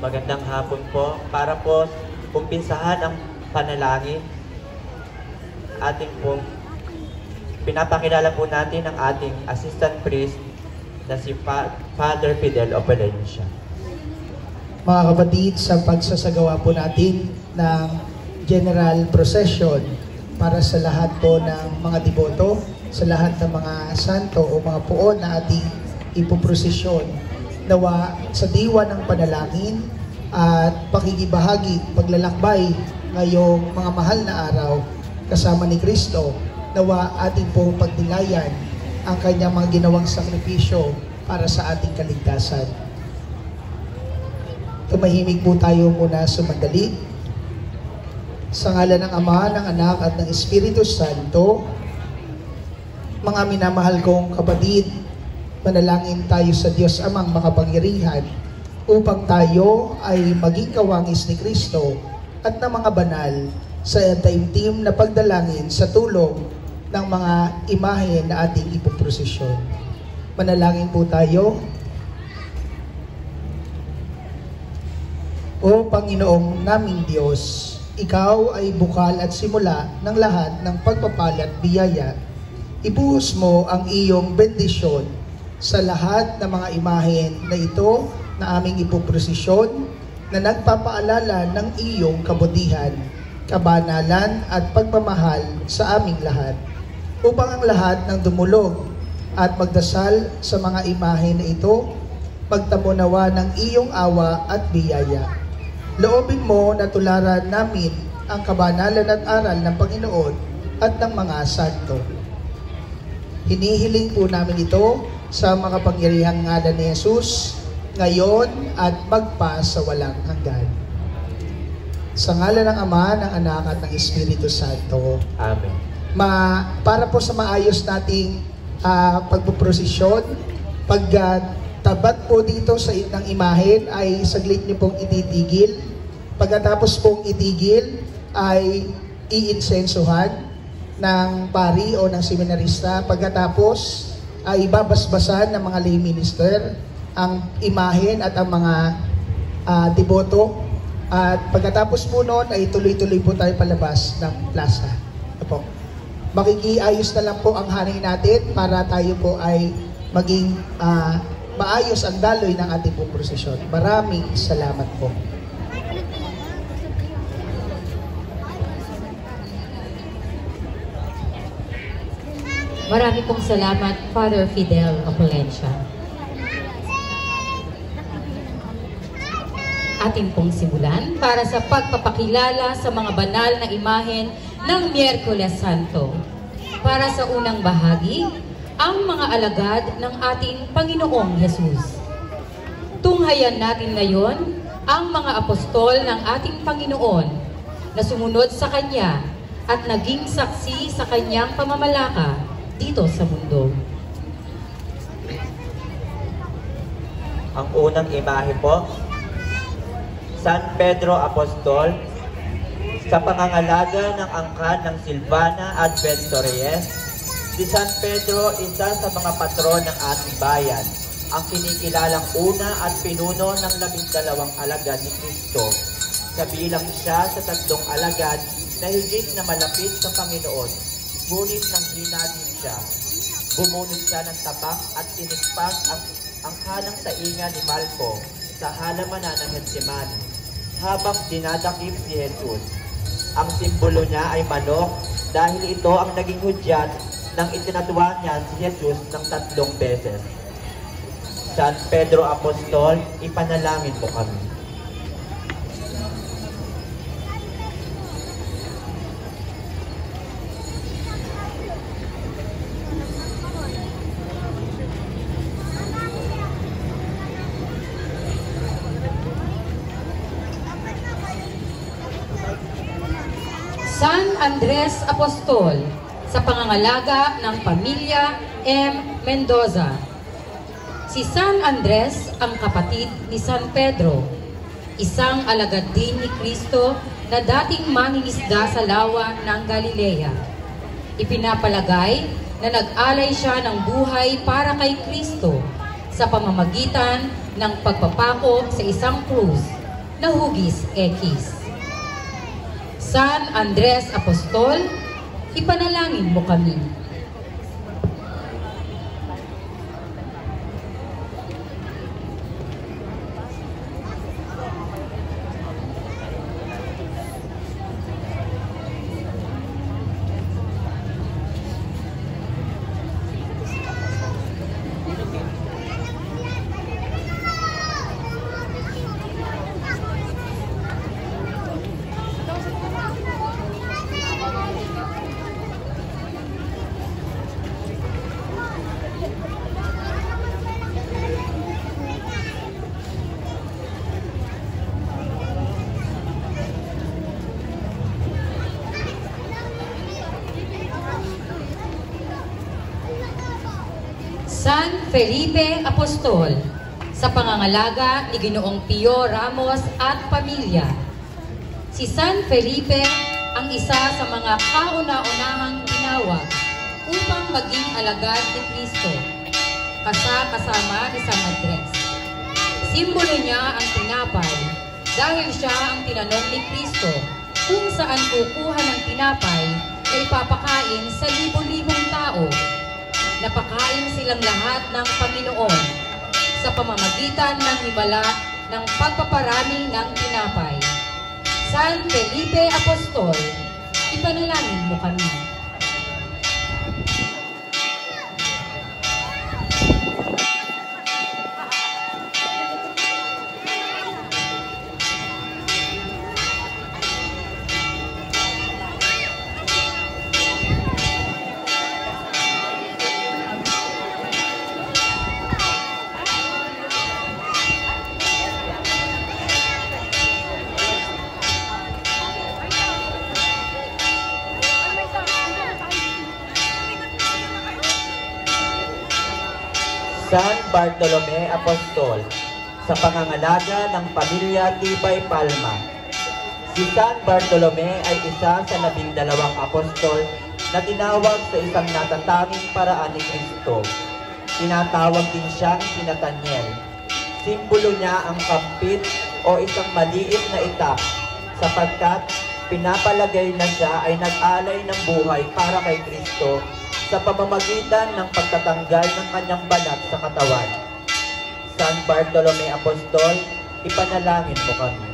Magandang hapon po. Para po kumpinsahan ang panalangin, ating pong pinapakilala po natin ang ating assistant priest na si Father Fidel Opalencia. Mga kapatid, sa pagsasagawa po natin ng General Procession para sa lahat po ng mga deboto, sa lahat ng mga santo o mga puon na ating ipoprosesyon, nawa sa diwa ng panalangin at pakikibahagi, paglalakbay ngayong mga mahal na araw kasama ni Kristo, nawa ating pong pagnilayan ang kanyang mga ginawang sakripisyo para sa ating kaligtasan. Tumahimik po tayo muna sumandali. Sa ngalan ng Ama, ng Anak at ng Espiritu Santo, mga minamahal kong kapatid, manalangin tayo sa Diyos Amang makapangyarihan upang tayo ay maging kawangis ni Kristo at ng mga banal sa taimtim na pagdalangin sa tulong ng mga imahe na ating ipoprosesyon. Manalangin po tayo. O Panginoong naming Diyos, Ikaw ay bukal at simula ng lahat ng pagpapala at biyaya. Ibuhos mo ang iyong bendisyon sa lahat ng mga imahen na ito na aming ipoprosesyon na nagpapaalala ng iyong kabutihan, kabanalan at pagmamahal sa aming lahat, upang ang lahat ng dumulog at magdasal sa mga imahe na ito magtamo nawa ng iyong awa at biyaya. Loobin mo na tularan namin ang kabanalan at aral ng Panginoon at ng mga santo. Hinihiling po namin ito sa makapangyarihang ngalan ni Jesus, ngayon at magpa sa walang hanggan. Sa ngalan ng Ama, ng Anak at ng Espiritu Santo. Amen. Para po sa maayos nating pagpuprosesyon, tabat po dito sa ng imahen ay saglit niyo pong ititigil. Pagkatapos pong itigil ay iinsensuhan ng pari o ng seminarista. Pagkatapos ay babasbasan ng mga lay minister ang imahen at ang mga deboto. At pagkatapos po noon ay tuloy-tuloy po tayo palabas ng plaza. Ito po. Makikiayos na lang po ang hanay natin para tayo po ay maging maayos ang daloy ng ating pong prosesyon. Maraming salamat po. Marami pong salamat, Father Fidel Opalencia. Atin pong simulan para sa pagpapakilala sa mga banal na imahen ng Miyerkules Santo. Para sa unang bahagi, ang mga alagad ng ating Panginoong Hesus. Tunghayan natin ngayon ang mga apostol ng ating Panginoon na sumunod sa Kanya at naging saksi sa Kanyang pamamalaka dito sa mundo. Ang unang imahe po, San Pedro Apostol, sa pangangalaga ng angkan ng Silvana Advento Reyes. Si San Pedro, isa sa mga patron ng ating bayan, ang kinikilalang una at pinuno ng 12 alagad ni Kristo. Kabilang siya sa 3 alagad na higit na malapit sa Panginoon, ngunit nang hinanin siya, bumunot siya ng tabak at tinigpas ang kanang tainga ni Malco sa halamanan ng Getsemani, habang dinadakip si Jesus. Ang simbolo niya ay manok dahil ito ang naging hudyat nang itinatuwa niya si Jesus ng 3 beses. San Pedro Apostol, ipanalangin mo kami. San Andres Apostol, sa pangangalaga ng pamilya M. Mendoza. Si San Andres ang kapatid ni San Pedro, isang alagad din ni Kristo na dating mangingisda sa lawa ng Galilea. Ipinapalagay na nag-alay siya ng buhay para kay Kristo sa pamamagitan ng pagpapako sa isang krus na hugis X. San Andres Apostol, ipanalangin mo kami. San Felipe Apostol, sa pangangalaga ni Ginoong Pio Ramos at pamilya. Si San Felipe ang isa sa mga kauna-unahang tinawag upang maging alagad ni Kristo, kasama ni San Andres. Simbolo niya ang tinapay dahil siya ang tinanong ni Kristo kung saan kukuha ng tinapay na ipapakain sa libo-libong tao. Napakain silang lahat ng Panginoon sa pamamagitan ng himala ng pagpaparami ng tinapay. San Felipe Apostol, ipanalangin mo kami. San Bartolome Apostol, sa pangangalaga ng pamilya Tibay Palma. Si San Bartolome ay isa sa 12 apostol na tinawag sa isang natatanging paraan ni Kristo. Tinatawag din siyang si Nathaniel. Simbolo niya ang kampit o isang maliit na itak, sapagkat pinapalagay na siya ay nag-alay ng buhay para kay Kristo sa pamamagitan ng pagtatanggal ng kanyang balat sa katawan. San Bartolome Apostol, ipanalangin mo kami.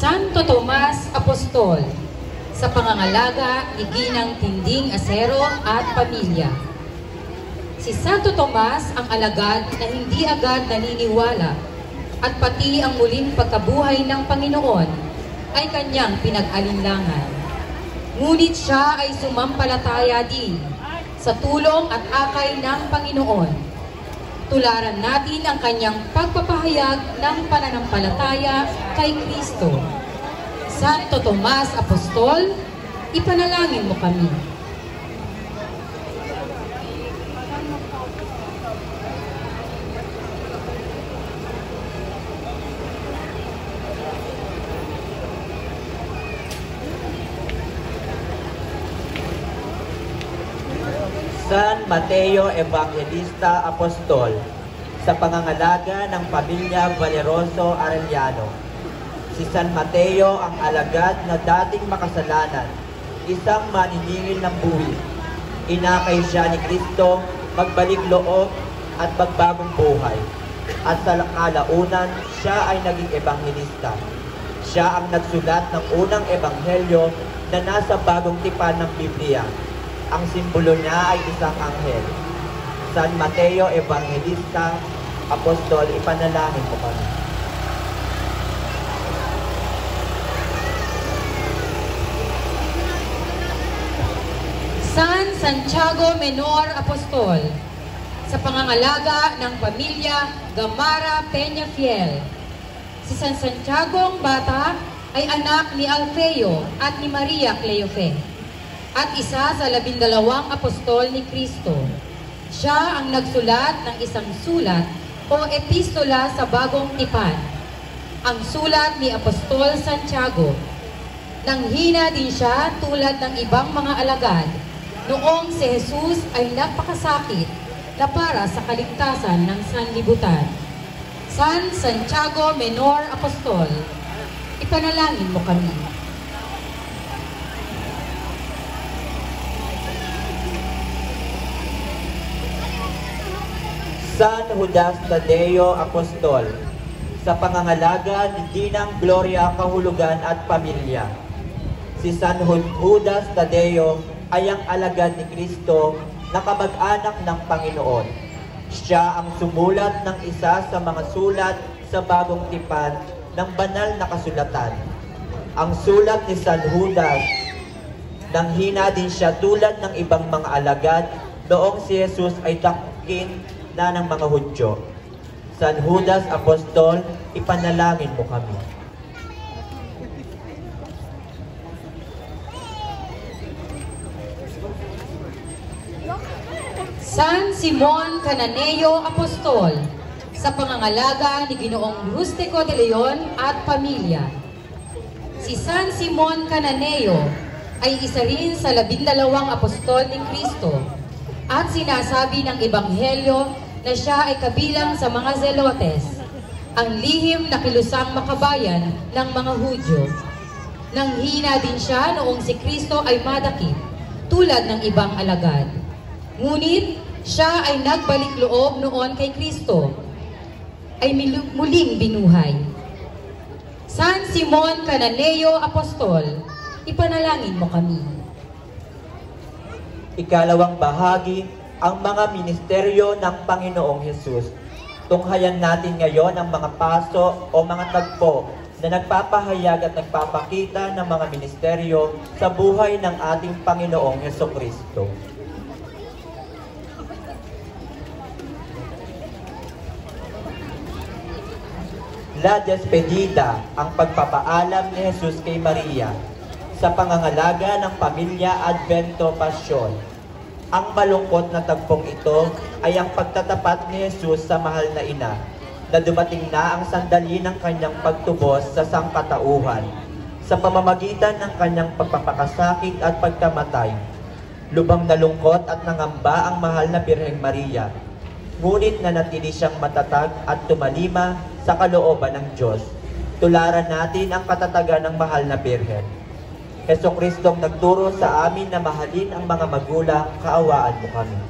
Santo Tomas Apostol, sa pangangalaga ni Ginang Tinding Acero at pamilya. Si Santo Tomas ang alagad na hindi agad naniniwala at pati ang muling pagkabuhay ng Panginoon ay kanyang pinag-alinlangan. Ngunit siya ay sumampalataya din sa tulong at akay ng Panginoon. Tularan natin ang kanyang pagpapahayag ng pananampalataya kay Kristo. Santo Tomas Apostol, ipanalangin mo kami. San Mateo Evangelista Apostol, sa pangangalaga ng pamilya Valeroso Arellano. Si San Mateo ang alagad na dating makasalanan, isang maniningil ng buwis. Inakay siya ni Kristo magbalik loob at magbagong buhay. At sa kalaunan, siya ay naging ebanghelista. Siya ang nagsulat ng unang ebanghelyo na nasa bagong tipan ng Biblia. Ang simbolo niya ay isang anghel. San Mateo Evangelista Apostol, ipanalangin mo kami. San Santiago Menor Apostol, sa pangangalaga ng pamilya Gamara Peñafiel. Si San Santiago ang bata ay anak ni Alfeo at ni Maria Cleofe, at isa sa 12 apostol ni Kristo. Siya ang nagsulat ng isang sulat o epistola sa Bagong Tipan, ang sulat ni Apostol Santiago. Nanghina din siya tulad ng ibang mga alagad noong si Jesus ay nagpakasakit na para sa kaligtasan ng sanlibutan. San Santiago Menor Apostol, ipanalangin mo kami. San Judas Tadeo Apostol, sa pangangalaga ni Ginang Gloria Kahulugan at Pamilya. Si San Judas Tadeo ay ang alagad ni Kristo na kamag-anak ng Panginoon. Siya ang sumulat ng isa sa mga sulat sa Bagong Tipan ng banal na kasulatan. Ang sulat ni San Judas, nanghina din siya tulad ng ibang mga alagad noong si Jesus ay dakikin na ng mga Hudyo. San Judas Apostol, ipanalangin mo kami. San Simon Cananeo Apostol, sa pangangalaga ni Ginoong Rustico de Leon at pamilya. Si San Simon Cananeo ay isa rin sa 12 apostol ni Kristo at sinasabi ng Ebanghelyo na siya ay kabilang sa mga Zelotes, ang lihim na kilusang makabayan ng mga Hudyo. Nanghina din siya noong si Kristo ay madakip tulad ng ibang alagad. Ngunit siya ay nagbalik loob noon kay Kristo, ay muling binuhay. San Simon Cananeo Apostol, ipanalangin mo kami. Ikalawang bahagi, ang mga ministeryo ng Panginoong Hesus. Tunghayan natin ngayon ang mga paso o mga tagpo na nagpapahayag at nagpapakita ng mga ministeryo sa buhay ng ating Panginoong Hesukristo. La Despedida, ang pagpapaalam ni Jesus kay Maria sa pangangalaga ng Pamilya Advento Pasyon. Ang malungkot na tagpong ito ay ang pagtatapat ni Jesus sa mahal na ina na dumating na ang sandali ng kanyang pagtubos sa sangkatauhan sa pamamagitan ng kanyang pagpapakasakit at pagkamatay. Lubhang nalungkot at nangamba ang mahal na Birheng Maria, ngunit nanatili siyang matatag at tumalima sa kalooban ng Diyos. Tularan natin ang katatagan ng mahal na Birhen. Jesucristong nagturo sa amin na mahalin ang mga magulang, kaawaan mo kami.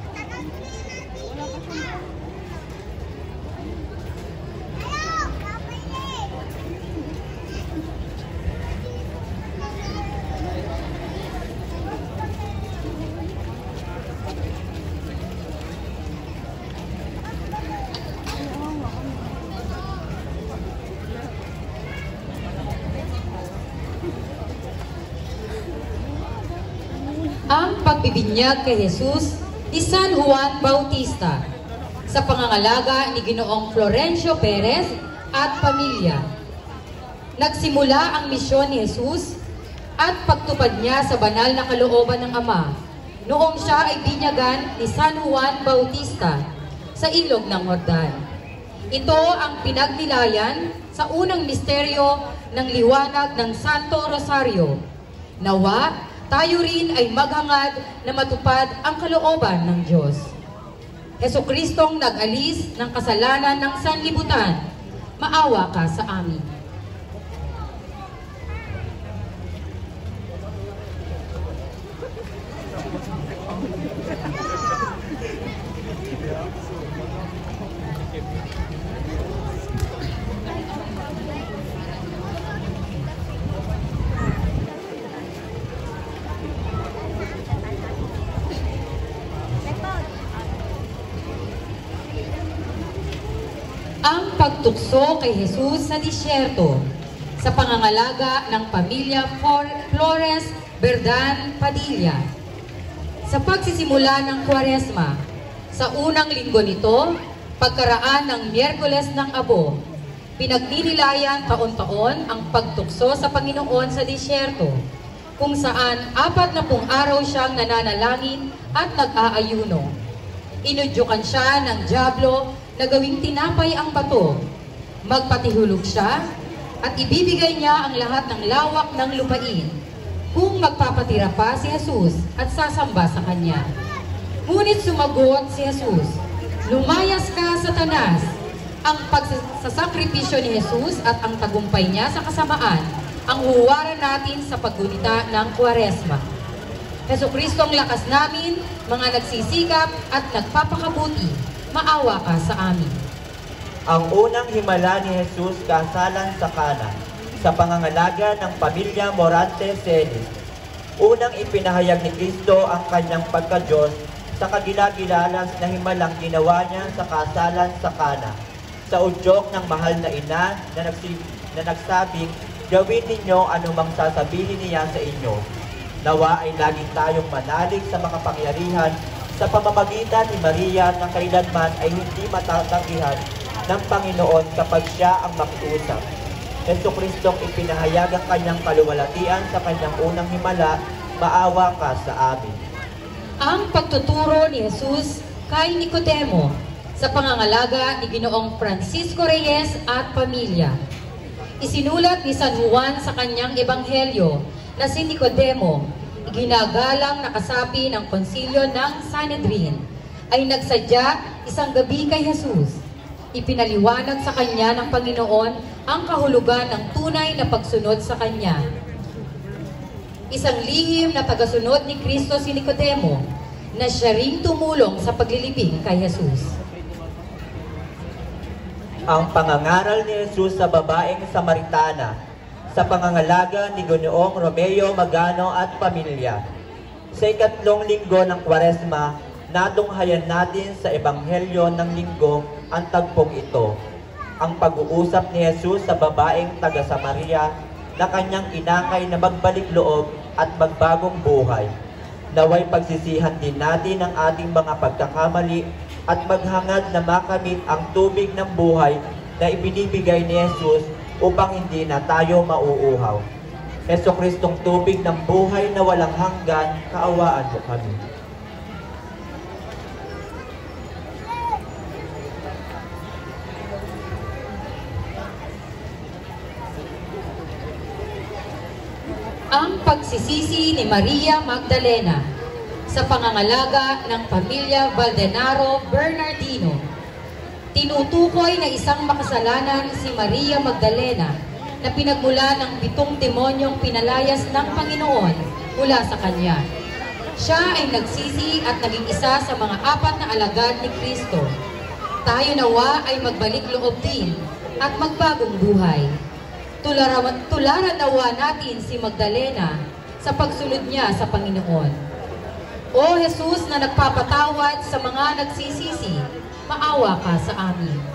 Ang pagbibinyag kay Jesus ni San Juan Bautista sa pangangalaga ni Ginoong Florencio Perez at pamilya. Nagsimula ang misyon ni Jesus at pagtupad niya sa banal na kalooban ng Ama noong siya ay binyagan ni San Juan Bautista sa ilog ng Jordan. Ito ang pinagnilayan sa unang misteryo ng liwanag ng Santo Rosario. Nawa, tayo rin ay maghangad na matupad ang kalooban ng Diyos. Jesucristong nag-alis ng kasalanan ng sanlibutan, maawa ka sa amin. Ang pagtukso kay Jesus sa disyerto sa pangangalaga ng pamilya Flores Verdan Padilla. Sa pagsisimula ng Kwaresma, sa unang linggo nito, pagkaraan ng Miyerkules ng Abo, Pinagninilayan taon-taon ang pagtukso sa Panginoon sa disyerto, kung saan 40 araw siyang nananalangin at nag-aayuno. Inudyukan siya ng dyablo na gawing tinapay ang bato. Magpatihulog siya at ibibigay niya ang lahat ng lawak ng lupain kung magpapatira pa si Jesus at sasamba sa kanya. Ngunit sumagot si Jesus, "Lumayas ka, Satanas! Ang pagsasakripisyo ni Jesus at ang tagumpay niya sa kasamaan ang huwaran natin sa paggunita ng Kwaresma. Jesucristo ang lakas namin, mga nagsisikap at nagpapakabuti, maawa ka sa amin." Ang unang himala ni Jesus kasalan sa Cana, sa pangangalaga ng pamilya Morante Celis. Unang ipinahayag ni Kristo ang kanyang pagka-Diyos sa kagilagilalas na himalang ginawa niya sa kasalan sa Cana, sa udyok ng mahal na ina na nagsabing, "Gawin ninyo anumang sasabihin niya sa inyo." Nawa ay laging tayong manalig sa makapangyarihan sa pamamagitan ni Maria na kailanman ay hindi matatanggihan ng Panginoon kapag siya ang makiusap. Jesucristong ipinahayag ang kanyang kaluwalhatian sa kanyang unang himala, "Maawa ka sa amin." Ang pagtuturo ni Jesus kay Nicodemo sa pangangalaga ni Ginoong Francisco Reyes at pamilya. Isinulat ni San Juan sa kanyang ebanghelyo na si Nicodemo, iginagalang na kasapi ng konsilyo ng Sanhedrin, ay nagsadya isang gabi kay Jesus. Ipinaliwanag sa kanya ng Panginoon ang kahulugan ng tunay na pagsunod sa kanya. Isang lihim na tagasunod ni Kristo si Nicodemo na siya ring tumulong sa paglilibing kay Jesus. Ang pangangaral ni Jesus sa babaeng Samaritana, sa pangangalaga ni Ginoong Romeo Magano at pamilya. Sa ikatlong linggo ng Kwaresma, natunghayan natin sa ebanghelyo ng linggo ang tagpong ito. Ang pag-uusap ni Jesus sa babaeng taga-Samaria na kanyang inakay na magbalik loob at magbagong buhay. Naway pagsisihan din natin ang ating mga pagkakamali at maghangad na makamit ang tubig ng buhay na ibinibigay ni Jesus upang hindi na tayo mauuhaw. Jesucristong tubig ng buhay na walang hanggan, kaawaan mo kami. Ang pagsisisi ni Maria Magdalena sa pangangalaga ng pamilya Valdenaro Bernardino. Tinutukoy na isang makasalanan si Maria Magdalena na pinagmula ng 7 demonyong pinalayas ng Panginoon mula sa kanya. Siya ay nagsisi at naging isa sa mga 4 na alagad ni Kristo. Tayo nawa ay magbalik loob din at magbagong buhay. Tularan nawa natin si Magdalena sa pagsunod niya sa Panginoon. O Jesus na nagpapatawad sa mga nagsisisi, maawa ka sa amin.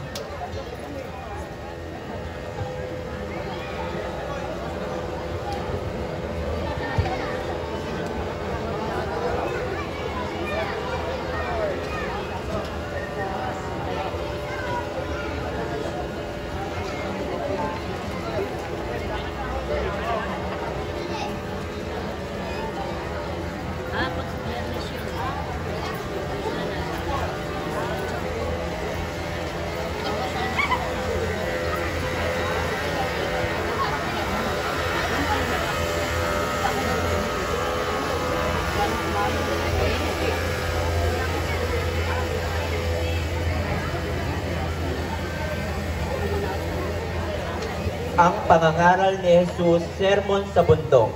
Ang pangangaral ni Jesus, Sermon sa Bundok,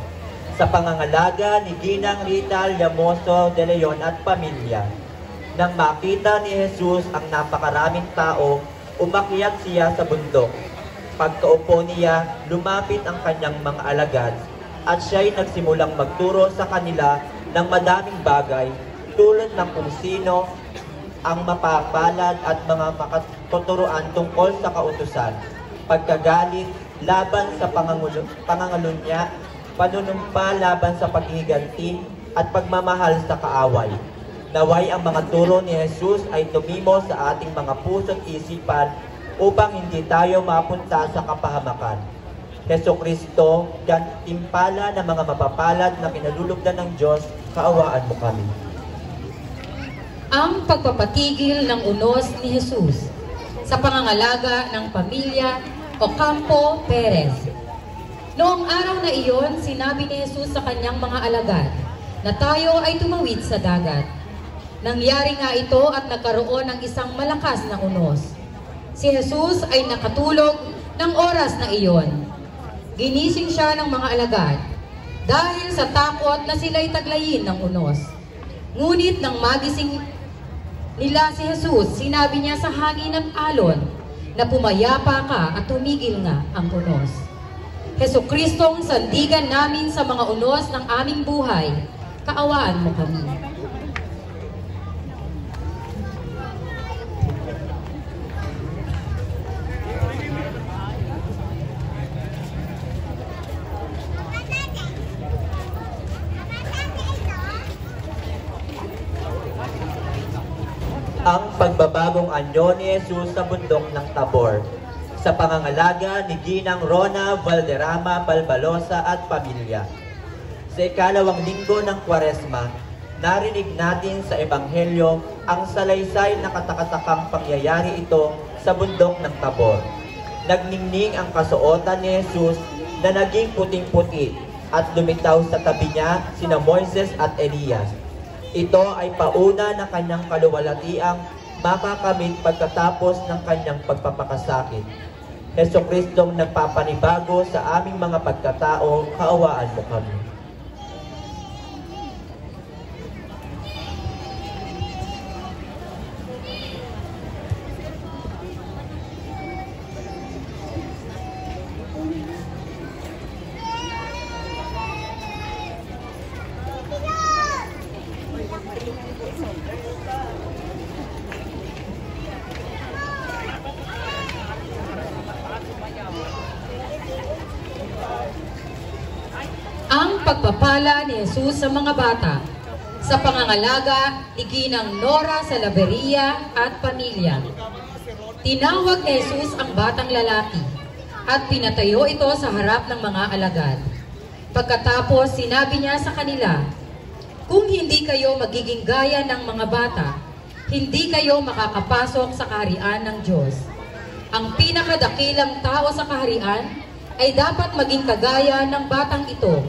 sa pangangalaga ni Ginang Rita Llamoso de Leon at pamilya. Nang makita ni Jesus ang napakaraming tao, umakyat siya sa bundok. Pagkaupo niya, lumapit ang kanyang mga alagad at siya'y nagsimulang magturo sa kanila ng madaming bagay tulad ng kung sino ang mapapalad at mga makatuturuan tungkol sa kautusan, pagkagalit laban sa pangangalunya, panunumpa laban sa paghihiganti at pagmamahal sa kaaway. Naway ang mga turo ni Jesus ay tumimo sa ating mga puso't isipan upang hindi tayo mapunta sa kapahamakan. Hesukristo, gantimpala ng mga mapapalad na pinalulugdan ng Diyos, kaawaan mo kami. Ang pagpapatigil ng unos ni Jesus sa pangangalaga ng pamilya Ocampo Perez. Noong araw na iyon, sinabi ni Jesus sa kanyang mga alagad na tayo ay tumawid sa dagat. Nangyari nga ito at nagkaroon ng isang malakas na unos. Si Jesus ay nakatulog ng oras na iyon. Ginising siya ng mga alagad dahil sa takot na sila'y taglayin ng unos. Ngunit nang magising nila si Jesus, sinabi niya sa hangin at alon na pumayapa ka at tumigil nga ang unos. Jesukristong sandigan namin sa mga unos ng aming buhay, kaawaan mo kami. Ang pagbabagong anyo ni Jesus sa bundok ng Tabor, sa pangangalaga ni Ginang Rona Valderrama Balbalosa at pamilya. Sa ikalawang linggo ng Kwaresma, narinig natin sa Ebanghelyo ang salaysay na katakatakang pangyayari ito sa bundok ng Tabor. Nagningning ang kasuotan ni Jesus na naging puting-puti at lumitaw sa tabi niya sina Moises at Elias. Ito ay pauna na kanyang kaluwalhatiang makakamit pagkatapos ng kanyang pagpapakasakit. Jesukristong nagpapanibago sa aming mga pagkatao, kaawaan mo kami. Ang pagpapala ni Jesus sa mga bata sa pangangalaga ni Ginang Nora Salaveria at pamilya. Tinawag ni Jesus ang batang lalaki at pinatayo ito sa harap ng mga alagad. Pagkatapos sinabi niya sa kanila, "Kung hindi kayo magiging gaya ng mga bata, hindi kayo makakapasok sa kaharian ng Diyos. Ang pinakadakilang tao sa kaharian ay dapat maging kagaya ng batang ito.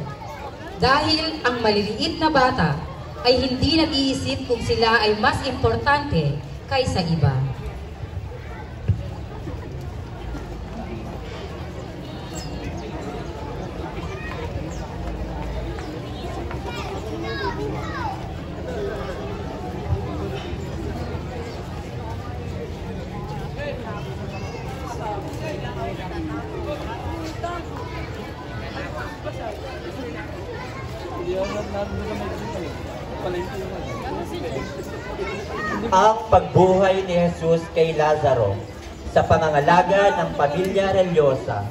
Dahil ang maliliit na bata ay hindi nag-iisip kung sila ay mas importante kaysa iba." Ang pagbuhay ni Jesus kay Lazaro sa pangangalaga ng pamilya relyosa.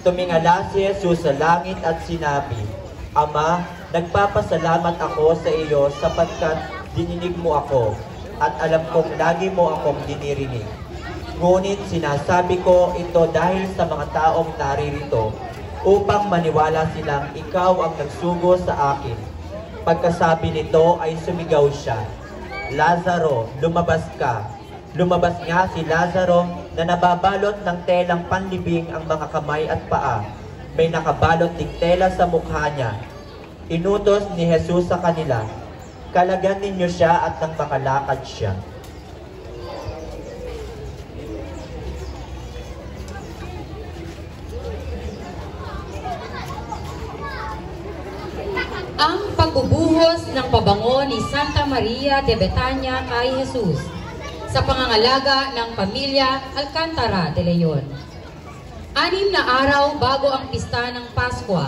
Tumingala si Jesus sa langit at sinabi, "Ama, nagpapasalamat ako sa iyo sapagkat dininig mo ako at alam kong lagi mo akong dinirinig. Ngunit sinasabi ko ito dahil sa mga taong naririto upang maniwala silang ikaw ang nagsugo sa akin." Pagkasabi nito ay sumigaw siya, "Lazaro, lumabas ka." Lumabas nga si Lazaro na nababalot ng telang panlibing ang mga kamay at paa. May nakabalot ding tela sa mukha niya. Inutos ni Jesus sa kanila, "Kalagan ninyo siya at nang makalakad siya." Ang pagbubuhos ng pabango ni Santa Maria de Betania kay Jesus sa pangangalaga ng pamilya Alcantara de Leon. 6 na araw bago ang pista ng Pasko,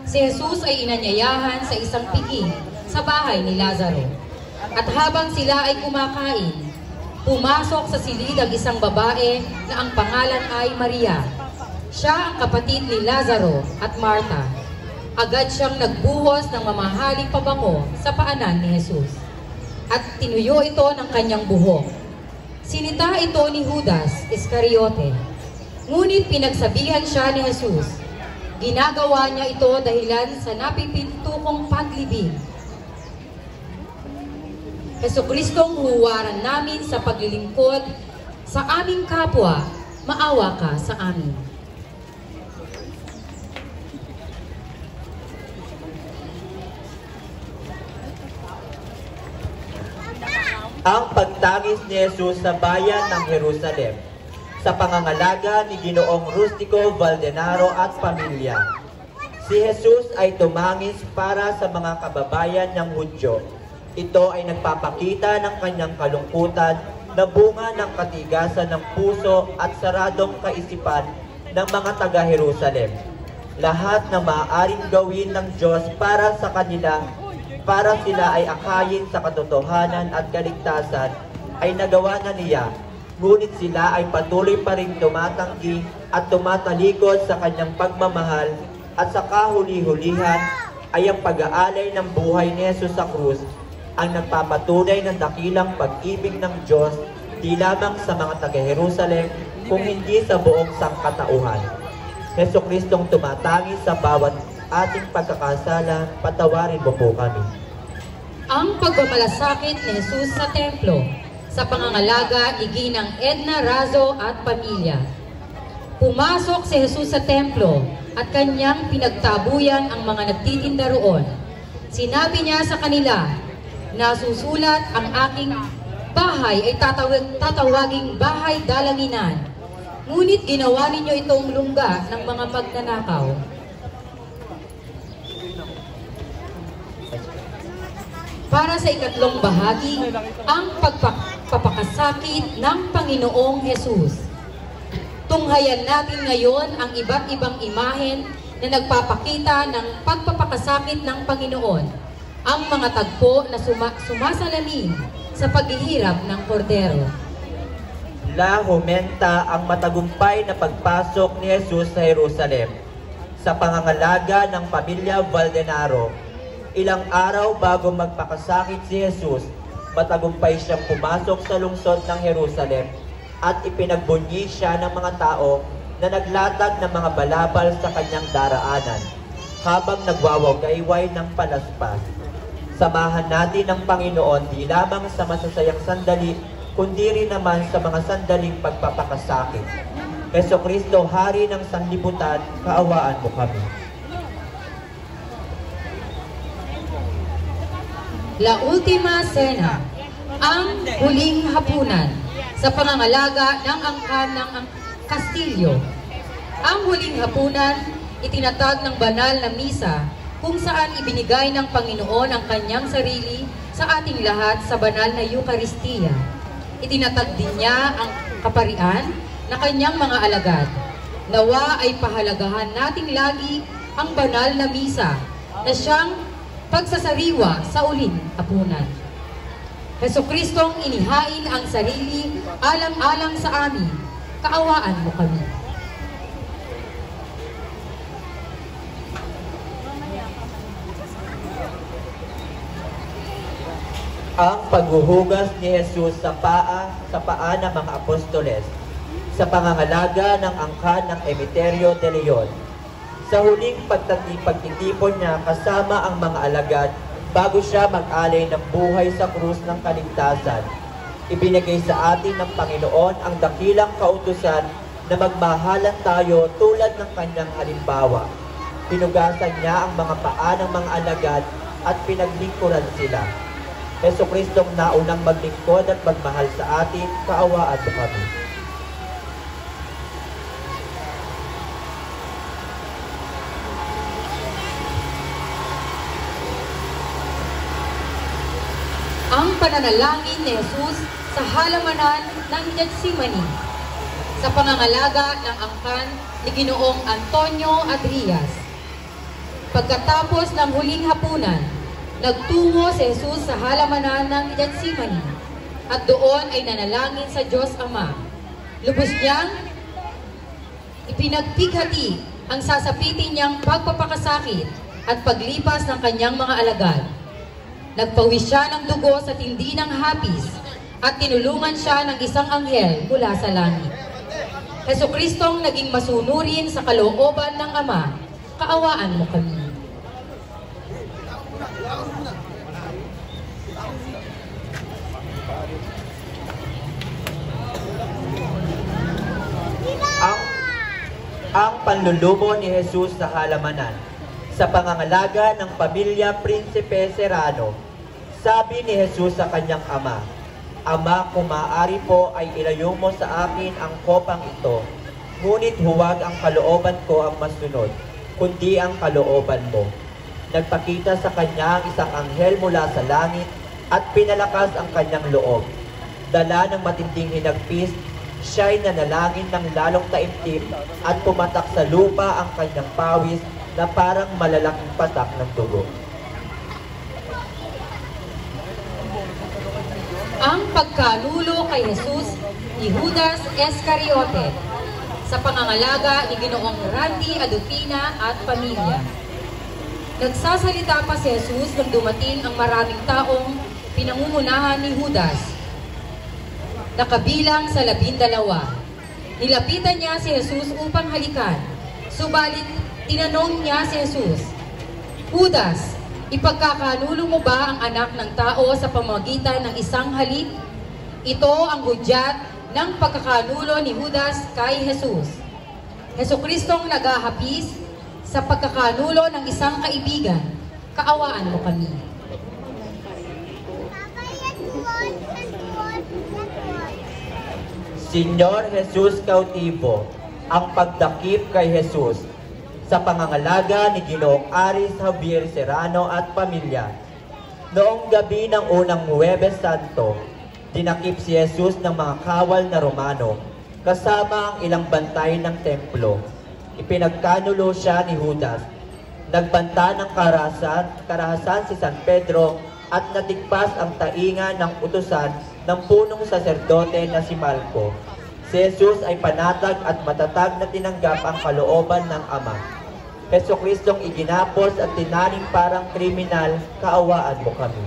si Jesus ay inanyayahan sa isang piging sa bahay ni Lazaro. At habang sila ay kumakain, pumasok sa silid ang isang babae na ang pangalan ay Maria. Siya ang kapatid ni Lazaro at Marta. Agad siyang nagbuhos ng mamahaling pabango sa paanan ni Jesus at tinuyo ito ng kanyang buhok. Sinita ito ni Judas Iscariote, ngunit pinagsabihan siya ni Jesus. Ginagawa niya ito dahilan sa napipintukong paglibing. Jesucristong huwaran namin sa paglilingkod sa aming kapwa, maawa ka sa amin. Ang pagtangis ni Jesus sa bayan ng Jerusalem sa pangangalaga ni Ginoong Rustico Valdenaro at pamilya. Si Jesus ay tumangis para sa mga kababayan ng Hudyo. Ito ay nagpapakita ng kanyang kalungkutan na bunga ng katigasan ng puso at saradong kaisipan ng mga taga-Jerusalem. Lahat na maaaring gawin ng Diyos para sa kanila, para sila ay akayin sa katotohanan at kaligtasan, ay nagawa na niya. Ngunit sila ay patuloy pa rin tumatanggi at tumatalikod sa kanyang pagmamahal, at sa kahuli-hulihan ay ang pag-aalay ng buhay ni Jesus sa krus ang nagpapatunay ng dakilang pag-ibig ng Diyos di lamang sa mga taga-Jerusalem kung hindi sa buong sangkatauhan. Jesucristong tumatangis sa bawat ating pagkakasala, patawarin mo po kami. Ang pagmamalasakit ni Jesus sa templo sa pangangalaga ni Ginang Edna Razo at pamilya. Pumasok si Jesus sa templo at kanyang pinagtabuyan ang mga nagtitinda roon. Sinabi niya sa kanila, nasusulat ang aking bahay ay tatawaging bahay dalanginan. Ngunit ginawa ninyo itong lungga ng mga magnanakaw. Para sa ikatlong bahagi, ang pagpapakasakit ng Panginoong Hesus. Tunghayan natin ngayon ang iba't ibang imahen na nagpapakita ng pagpapakasakit ng Panginoon, ang mga tagpo na sumasalamin sa paghihirap ng kordero. La humenta ang matagumpay na pagpasok ni Jesus sa Jerusalem sa pangangalaga ng pamilya Valdenaro. Ilang araw bago magpakasakit si Jesus, matagumpay siyang pumasok sa lungsod ng Jerusalem at ipinagbunyi siya ng mga tao na naglatag ng mga balabal sa kanyang daraanan habang nagwawagayway ng palaspas. Samahan natin ang Panginoon di lamang sa masasayang sandali, kundi rin naman sa mga sandaling pagpapakasakit. Jesucristo, Hari ng sanlibutan, kaawaan mo kami. La Ultima Cena, ang huling hapunan sa pangangalaga ng angkan ng Kastilyo. Ang huling hapunan, itinatag ng banal na misa kung saan ibinigay ng Panginoon ang kanyang sarili sa ating lahat sa banal na Eucharistia. Itinatag din niya ang kaparian na kanyang mga alagad. Nawa ay pahalagahan nating lagi ang banal na misa na siyang pagsasariwa sa uling hapunan. Jesucristong inihain ang sarili alang-alang sa amin, kaawaan mo kami. Ang paghuhugas ni Jesus sa paa ng mga apostoles sa pangangalaga ng angkan ng Emiterio de Leon. Sa huling pagtitipon niya kasama ang mga alagad bago siya mag-alay ng buhay sa krus ng kaligtasan, ibinigay sa atin ng Panginoon ang dakilang kautusan na magmahalan tayo tulad ng kanyang halimbawa. Pinugasan niya ang mga paa ng mga alagad at pinaglingkuran sila. Jesucristong naunang maglingkod at magmahal sa atin, kaawaan mo kami. Ang pananalangin ni Jesus sa halamanan ng Getsemani sa pangangalaga ng angkan ni Ginoong Antonio Adrias. Pagkatapos ng huling hapunan, nagtungo si Jesus sa halamanan ng Getsemani at doon ay nanalangin sa Diyos Ama. Lubos niyang ipinagpighati ang sasapitin niyang pagpapakasakit at paglipas ng kanyang mga alagad. Nagpawis siya ng dugo sa tindi ng hapis at tinulungan siya ng isang anghel mula sa langit. Jesucristong naging masunurin sa kalooban ng Ama, kaawaan mo kami. Ang panlulumo ni Jesus sa halamanan sa pangangalaga ng pamilya Prinsipe Serrano. Sabi ni Jesus sa kanyang ama, "Ama, kung maaari po ay ilayo mo sa akin ang kopang ito, ngunit huwag ang kalooban ko ang masunod, kundi ang kalooban mo." Nagpakita sa kanya ang isang anghel mula sa langit at pinalakas ang kanyang loob. Dala ng matinding hinagpis, siya'y nanalangin ng lalong taimtim at pumatak sa lupa ang kanyang pawis na parang malalaking patak ng dugo. Ang pagkalulo kay Jesus ni Judas Iscariote sa pangangalaga ni Ginoong Randy Adufina at pamilya. Nagsasalita pa si Jesus nang dumating ang maraming taong pinangungunahan ni Judas, nakabilang sa 12. Nilapitan niya si Jesus upang halikan. Subalit, tinanong niya si Jesus, "Judas, ipagkakanulo mo ba ang anak ng tao sa pamamagitan ng isang halik?" Ito ang hudyat ng pagkakanulo ni Judas kay Jesus. Jesucristong naghahapis sa pagkakanulo ng isang kaibigan, kaawaan mo kami. Senyor Jesus Cautivo, ang pagdakip kay Jesus sa pangangalaga ni Ginoong Aris Javier Serrano at pamilya. Noong gabi ng unang Huwebes Santo, dinakip si Jesus ng mga kawal na Romano kasama ang ilang bantay ng templo. Ipinagkanulo siya ni Judas. Nagbanta ng karahasan si San Pedro at natigpas ang tainga ng utusan ng punong saserdote na si Malco. Si Jesus ay panatag at matatag na tinanggap ang kalooban ng Ama. Jesucristong iginapos at tinaning parang kriminal, kaawaan mo kami.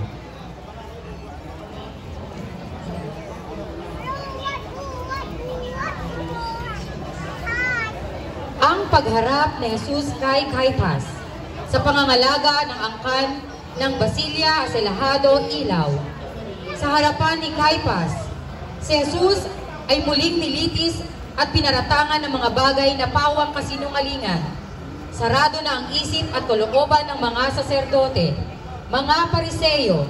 Ang pagharap ni Jesus kay Caiphas sa pangangalaga ng angkan ng Basilya Aselahado Ilaw. Sa harapan ni Caiphas, si Jesus ay muling nilitis at pinaratangan ng mga bagay na pawang kasinungalingan. Sarado na ang isip at kalooban ng mga saserdote, mga pariseyo,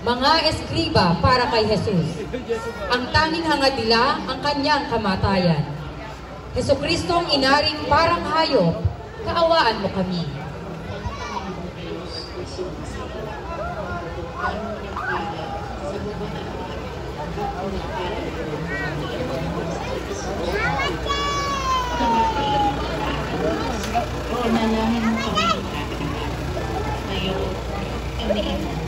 mga eskriba para kay Jesus. Ang tanging hangad nila ang kanyang kamatayan. Jesucristong inaring parang hayop, kaawaan mo kami. Panalangin mo kami ngayon, iniiwan.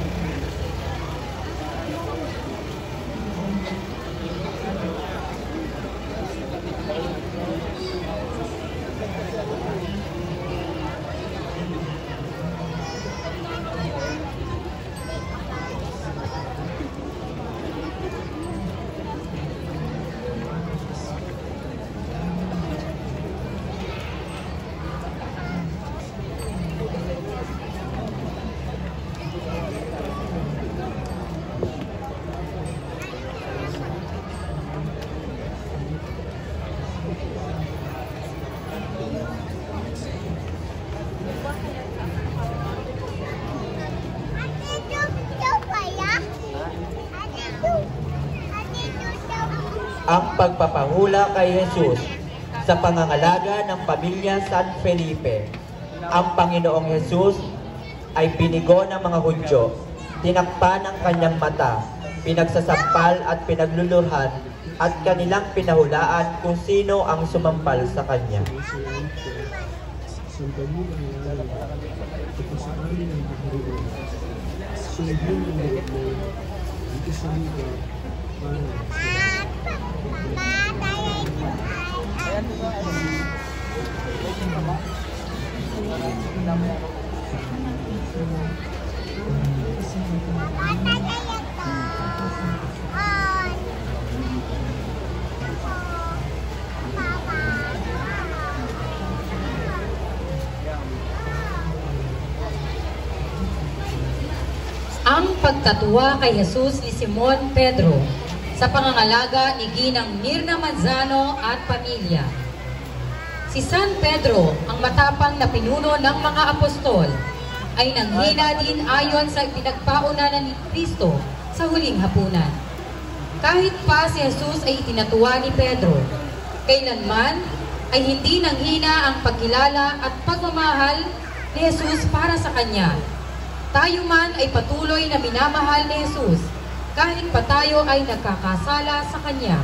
Ang pagpapahula kay Jesus sa pangangalaga ng pamilya San Felipe. Ang Panginoong Jesus ay binigo ng mga Hudyo, tinakpan ang kanyang mata, pinagsasampal at pinaglulurhan, at kanilang pinahulaan kung sino ang sumampal sa kanya. Ang pagkatuwa kay Jesus ni Simon Pedro sa pangangalaga ni Ginang Mirna Manzano at pamilya. Si San Pedro, ang matapang na pinuno ng mga apostol, ay nanghina din ayon sa pinagpauna ni Kristo sa huling hapunan. Kahit pa si Jesus ay itinatuwa ni Pedro, kailanman ay hindi nanghina ang pagkilala at pagmamahal ni Jesus para sa kanya. Tayo man ay patuloy na minamahal ni Jesus kahit pa tayo ay nagkakasala sa kanya.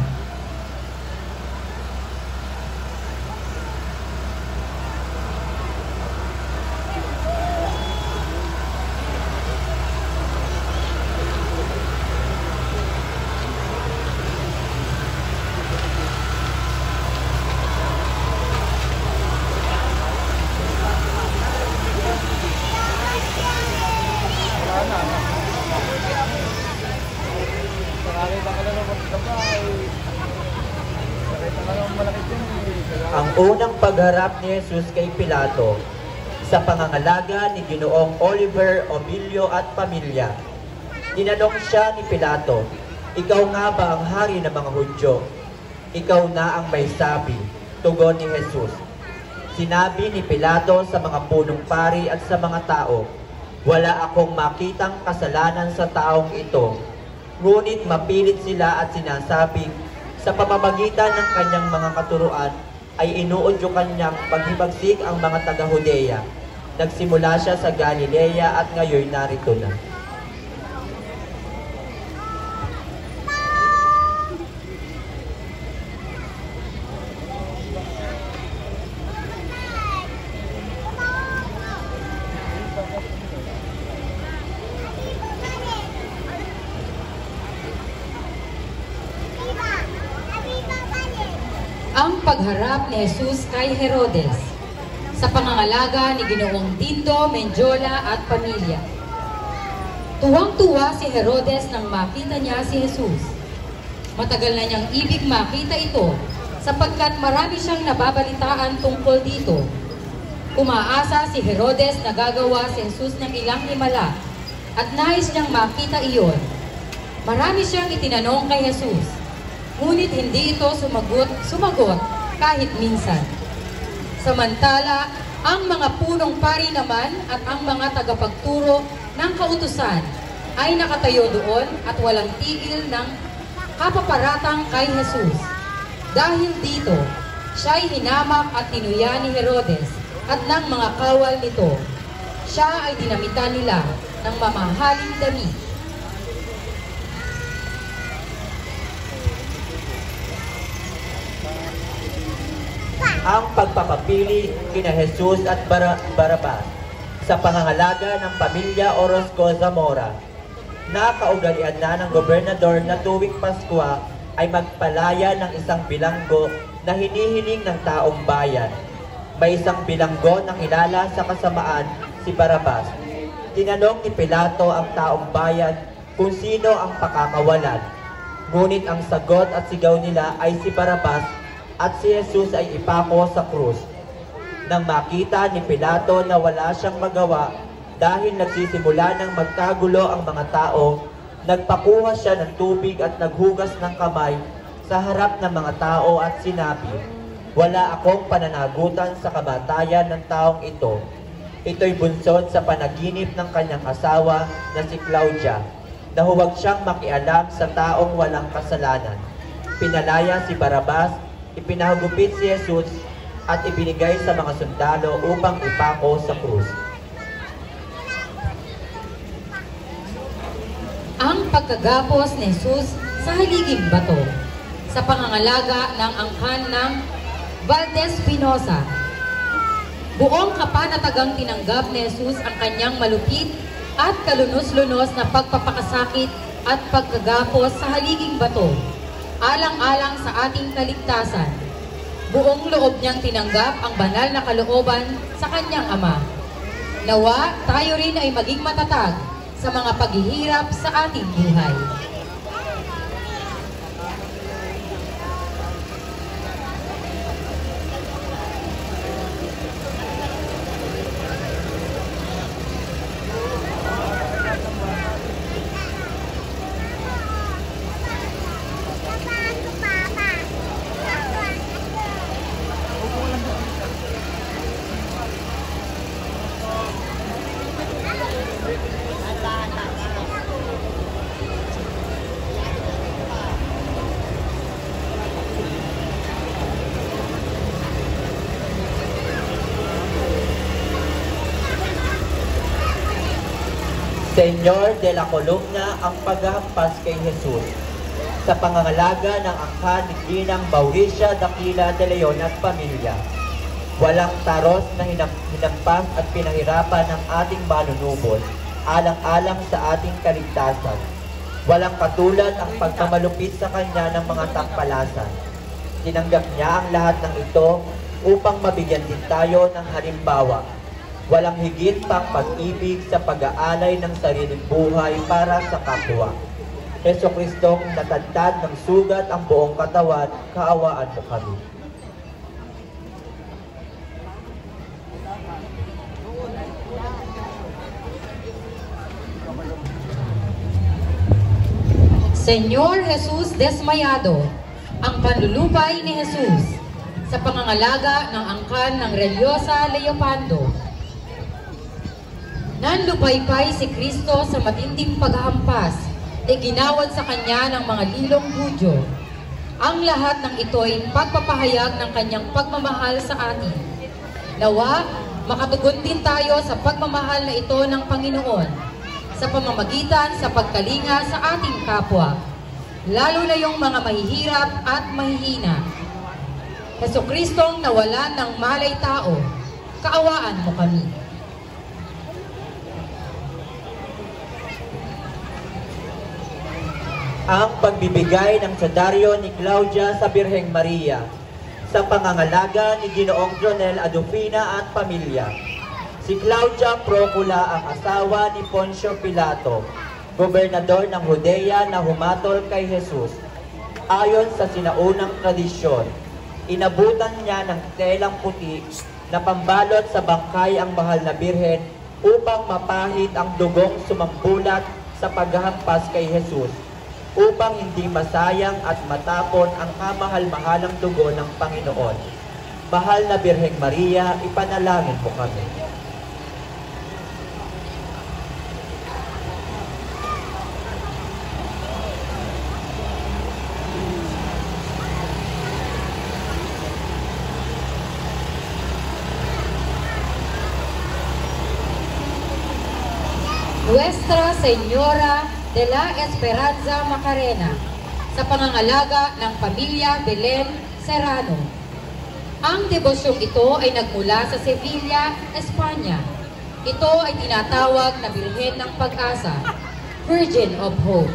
Ang unang pagharap ni Jesus kay Pilato sa pangangalaga ni Ginoong Oliver Omilio at pamilya. Tinanong siya ni Pilato, "Ikaw nga ba ang hari ng mga Hudyo? Ikaw na ang may sabi," tugon ni Jesus. Sinabi ni Pilato sa mga punong pari at sa mga tao, "Wala akong makitang kasalanan sa taong ito." Ngunit mapilit sila at sinasabing sa pamamagitan ng kanyang mga katuruan ay inuudyok kanyang paghibagsik ang mga taga-Hudeya. Nagsimula siya sa Galilea at ngayon narito na. Ang pagharap ni Jesus kay Herodes sa pangangalaga ni Ginoong Dindo Menjola at pamilya. Tuwang-tuwa si Herodes nang makita niya si Jesus. Matagal na niyang ibig makita ito sapagkat marami siyang nababalitaan tungkol dito. Umaasa si Herodes na gagawa si Jesus ng ilang himala at nais niyang makita iyon. Marami siyang itinanong kay Jesus. Ngunit hindi ito sumagot kahit minsan. Samantala, ang mga punong pari naman at ang mga tagapagturo ng kautusan ay nakatayo doon at walang tigil ng kapaparatang kay Jesus. Dahil dito, siya'y hinamak at tinuya ni Herodes at ng mga kawal nito. Siya ay dinamitan nila ng mamahaling damit. Ang pagpapapili kina Jesus at Barabas sa pangangalaga ng pamilya Orozco Zamora. Nakaugalian na ng gobernador na tuwing Pasko ay magpalaya ng isang bilanggo na hinihiling ng taong bayan. May isang bilanggo na kilala sa kasamaan, si Barabas. Tinanong ni Pilato ang taong bayan kung sino ang pakakawalan. Ngunit ang sagot at sigaw nila ay si Barabas at si Jesus ay ipako sa krus. Nang makita ni Pilato na wala siyang magawa dahil nagsisimula ng magkagulo ang mga tao, nagpakuha siya ng tubig at naghugas ng kamay sa harap ng mga tao at sinabi, "Wala akong pananagutan sa kamatayan ng taong ito. Ito'y bunsod sa panaginip ng kanyang asawa na si Claudia, na huwag siyang makialam sa taong walang kasalanan." Pinalaya si Barabas, ipinahagupit si Jesus at ibinigay sa mga sundalo upang ipako sa krus. Ang pagkagapos ni Jesus sa haliging bato sa pangangalaga ng angkan ng Valdez Pinoza. Buong kapanatagang tinanggap ni Jesus ang kanyang malupit at kalunos-lunos na pagpapakasakit at pagkagapos sa haliging bato, alang-alang sa ating kaligtasan. Buong loob niyang tinanggap ang banal na kalooban sa kanyang Ama. Nawa, tayo rin ay maging matatag sa mga paghihirap sa ating buhay. Senyor de la Columna ang paghahampas kay Jesus sa pangangalaga ng angkan ni Ginang Mauricia Daquila de Leon at pamilya. Walang taros na hinampas at pinahirapan ng ating manunubos alang-alang sa ating kaligtasan. Walang katulad ang pagkamalupit sa kanya ng mga tampalasan. Tinanggap niya ang lahat ng ito upang mabigyan din tayo ng halimbawa. Walang higit pang pag-ibig sa pag-aalay ng sariling buhay para sa kapwa. Jesucristong natadtad ng sugat ang buong katawan, kaawaan mo kami. Senyor Jesus desmayado, ang panlulupay ni Jesus sa pangangalaga ng angkan ng Relyosa Leopando. Nanlupaypay si Kristo sa matinding paghahampas na ginawad sa kanya ng mga lilong Hudyo. Ang lahat ng ito'y pagpapahayag ng kanyang pagmamahal sa atin. Nawa, makatugon din tayo sa pagmamahal na ito ng Panginoon sa pamamagitan sa pagkalinga sa ating kapwa, lalo na yung mga mahihirap at mahihina. Jesucristong nawalan ng malay tao, kaawaan mo kami. Ang pagbibigay ng sadaryo ni Claudia sa Birheng Maria sa pangangalaga ni Ginoong Jonel Adufina at pamilya. Si Claudia Procula ang asawa ni Poncio Pilato, gobernador ng Judea na humatol kay Jesus. Ayon sa sinaunang tradisyon, inabutan niya ng telang puti na pambalot sa bangkay ang mahal na birhen upang mapahid ang dugong sumambulat sa paghahampas kay Jesus, upang hindi masayang at matapon ang kamahal-mahalang dugo ng Panginoon. Mahal na Birheng Maria, ipanalangin mo kami. Nuestra Señora de la Esperanza Macarena sa pangangalaga ng pamilya Belen Serrano. Ang debosyong ito ay nagmula sa Sevilla, Espanya. Ito ay tinatawag na Birhen ng Pag-asa, Virgin of Hope,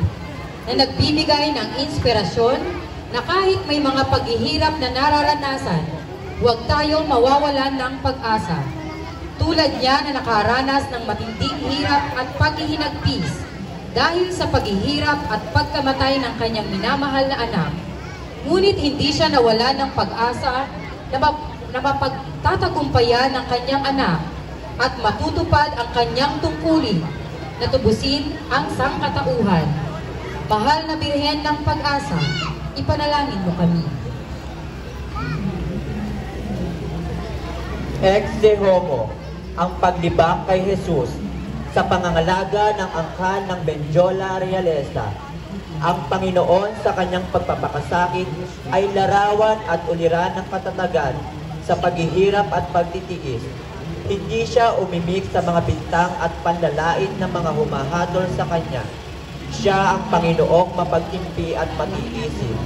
na nagbibigay ng inspirasyon na kahit may mga paghihirap na nararanasan, huwag tayong mawawalan ng pag-asa. Tulad niya na nakaranas ng matinding hirap at paghihinagpis dahil sa paghihirap at pagkamatay ng kanyang minamahal na anak. Ngunit hindi siya nawalan ng pag-asa na mapagtatagumpayan ng kanyang anak at matutupad ang kanyang tungkulin na tubusin ang sangkatauhan. Mahal na Birhen ng Pag-asa, ipanalangin mo kami. Exe homo, ang paglibang kay Jesus sa pangangalaga ng angkan ng Benjola Realeza. Ang Panginoon sa kanyang pagpapakasakit ay larawan at uliran ng katatagan sa paghihirap at pagtitiis. Hindi siya umimik sa mga bintang at panlalait ng mga humahatol sa kanya. Siya ang Panginoong mapagtimpi at matiisip.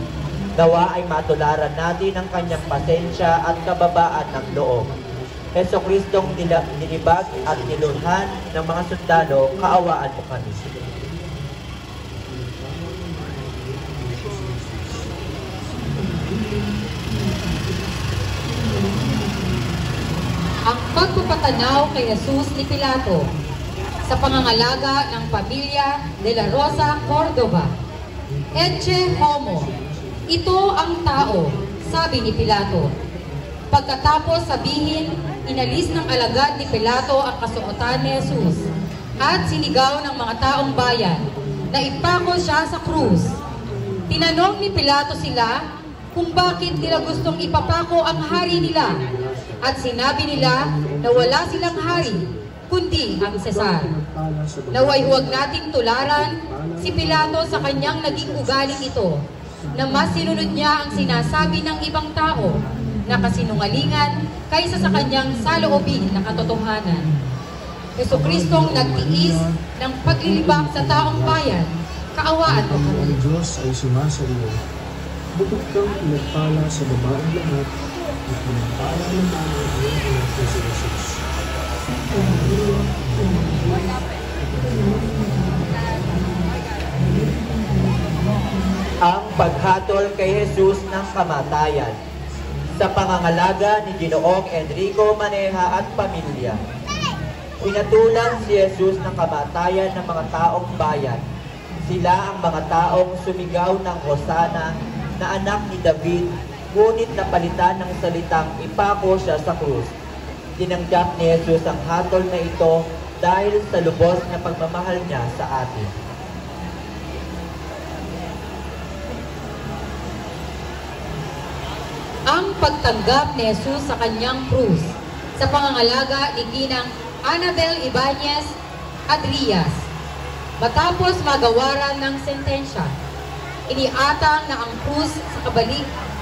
Nawa ay matularan natin ang kanyang pasensya at kababaan ng loob. Jesucristong nilibag at nilunhan ng mga sundalo, kaawaan mo kami. Ang pagpapatanaw kay Jesus ni Pilato sa pangangalaga ng pamilya de la Rosa Cordova. Ecce homo, ito ang tao, sabi ni Pilato. Pagkatapos sabihin, inalis ng alagad ni Pilato ang kasuotan ni Jesus at sinigaw ng mga taong bayan na ipako siya sa krus. Tinanong ni Pilato sila kung bakit nila gustong ipapako ang hari nila at sinabi nila na wala silang hari kundi ang Cesar. Naway huwag nating tularan si Pilato sa kanyang naging ugaling ito na mas sinunod niya ang sinasabi ng ibang tao na kasinungalingan kaysa sa kanyang saloobin na katotohanan. Jesucristong nagtiis ng paglilibak sa taong bayan, kaawaan mo kami. Ang Diyos ay sumasa iyo. Bukod kang pinagpala sa babaeng lahat, at pinagpala naman ang iyong anak na si Jesus. Ang paghatol kay Jesus ng kamatayan sa pangangalaga ni Ginoong Enrico Maneja at pamilya. Pinatulan si Jesus ng kamatayan ng mga taong bayan. Sila ang mga taong sumigaw ng Hosana na anak ni David, ngunit napalitan ng salitang ipako siya sa krus. Tinanggap ni Jesus ang hatol na ito dahil sa lubos na pagmamahal niya sa atin. Ang pagtanggap ni Jesus sa kanyang krus sa pangangalaga ni Ginang Annabel Ibanez Adrias. Matapos magawaran ng sentensya, iniatang na ang krus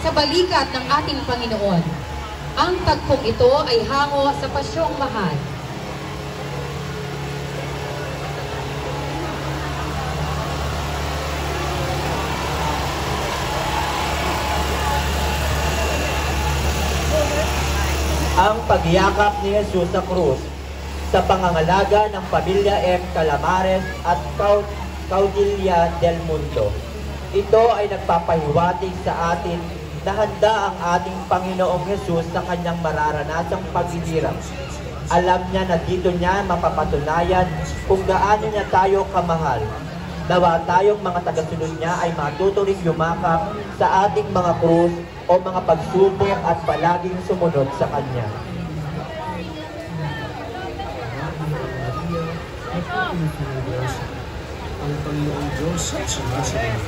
sa balikat ng ating Panginoon. Ang tagpong ito ay hango sa pasyong mahal. Ang pagyakap ni Jesus sa krus sa pangangalaga ng pamilya M. Calamares at Caudilla del Mundo. Ito ay nagpapahiwatig sa atin na handa ang ating Panginoong Jesus sa kanyang mararanasang paghihirap. Alam niya na dito niya mapapatunayan kung gaano niya tayo kamahal. Nawa tayong mga tagasunod niya ay matuturing yumakap sa ating mga krus o mga pagsubok at palaging sumunod sa Kanya. Ang Panginoong Diyos at sumasa iyo.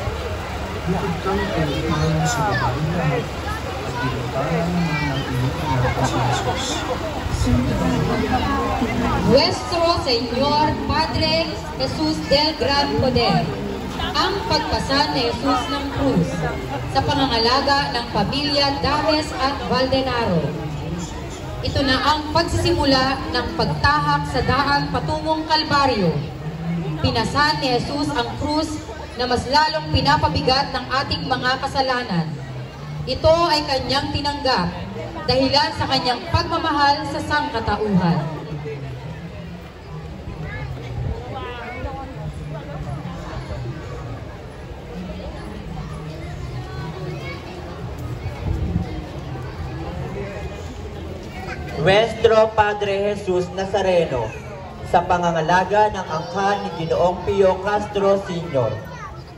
Bukod kang pinagpala sa babaeng lahat, at pinagpala naman ang iyong anak na si Jesus. Nuestro Señor Padre Jesus del Gran Poder, ang pagpasan ni Jesus ng krus sa pangangalaga ng pamilya Dames at Valdenaro. Ito na ang pagsisimula ng pagtahak sa daan patungong Kalbaryo. Pinasan ni Jesus ang krus na mas lalong pinapabigat ng ating mga kasalanan. Ito ay kanyang tinanggap dahilan sa kanyang pagmamahal sa sangkatauhan. Nuestro Padre Jesus Nazareno, sa pangangalaga ng angkan ni Ginoong Pio Castro Sr.,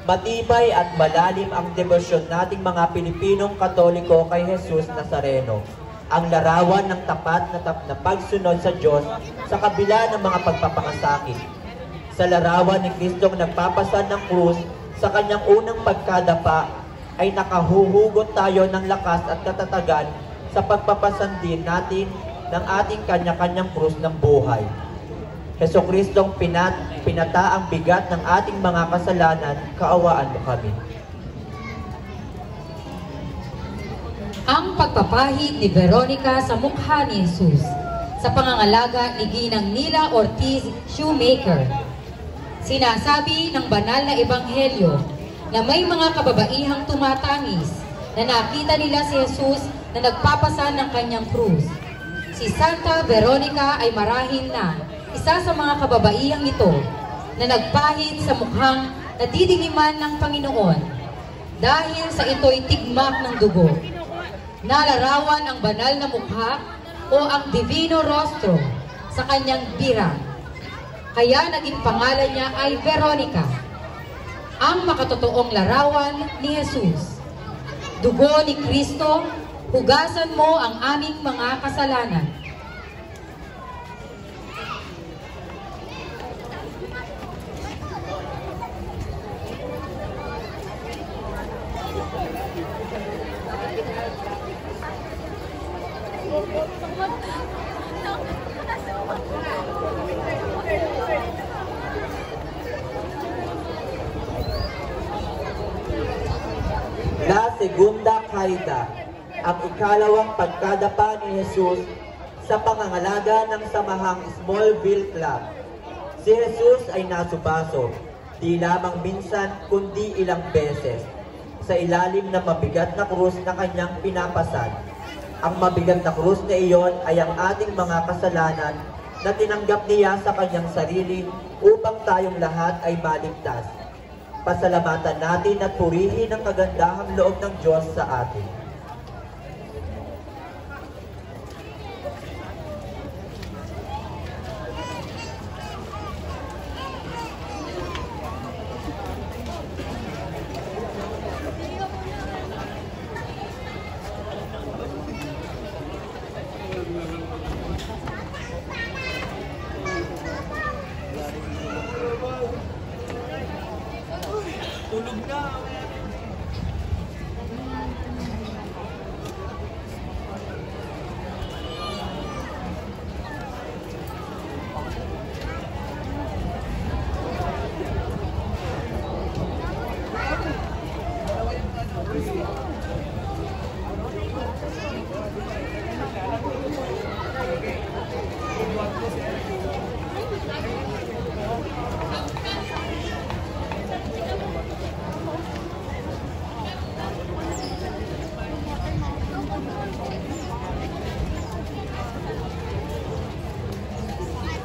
matibay at malalim ang debosyon nating mga Pilipinong Katoliko kay Jesus Nazareno, ang larawan ng tapat na pagsunod sa Diyos sa kabila ng mga pagpapakasakit. Sa larawan ni Kristong nagpapasan ng krus sa kanyang unang pagkadapa, ay nakahuhugot tayo ng lakas at katatagan sa pagpapasandin natin ng ating kanya-kanyang krus ng buhay. Jesucristong pinata ang bigat ng ating mga kasalanan, kaawaan mo kami. Ang pagpapahid ni Veronica sa mukha ni Jesus sa pangangalaga ni Ginang Nila Ortiz Shoemaker. Sinasabi ng banal na ebanghelyo na may mga kababaihang tumatangis na nakita nila si Jesus na nagpapasan ng kanyang krus. Si Santa Veronica ay marahil na isa sa mga kababaihang ito na nagpahid sa mukhang nadidiliman ng Panginoon dahil sa ito'y tigmak ng dugo. Nalarawan ang banal na mukha o ang divino rostro sa kanyang birang. Kaya naging pangalan niya ay Veronica, ang makatotoong larawan ni Jesus. Dugo ni Kristo, hugasan mo ang aming mga kasalanan. La Segunda Caída, ang ikalawang pagkadapa ni Jesus sa pangangalaga ng samahang Smallville Club. Si Jesus ay nasubasok, di lamang minsan kundi ilang beses, sa ilalim ng mabigat na krus na kanyang pinapasan. Ang mabigat na krus na iyon ay ang ating mga kasalanan na tinanggap niya sa kanyang sarili upang tayong lahat ay maligtas. Pasalamatan natin at purihin ang kagandahang loob ng Diyos sa atin.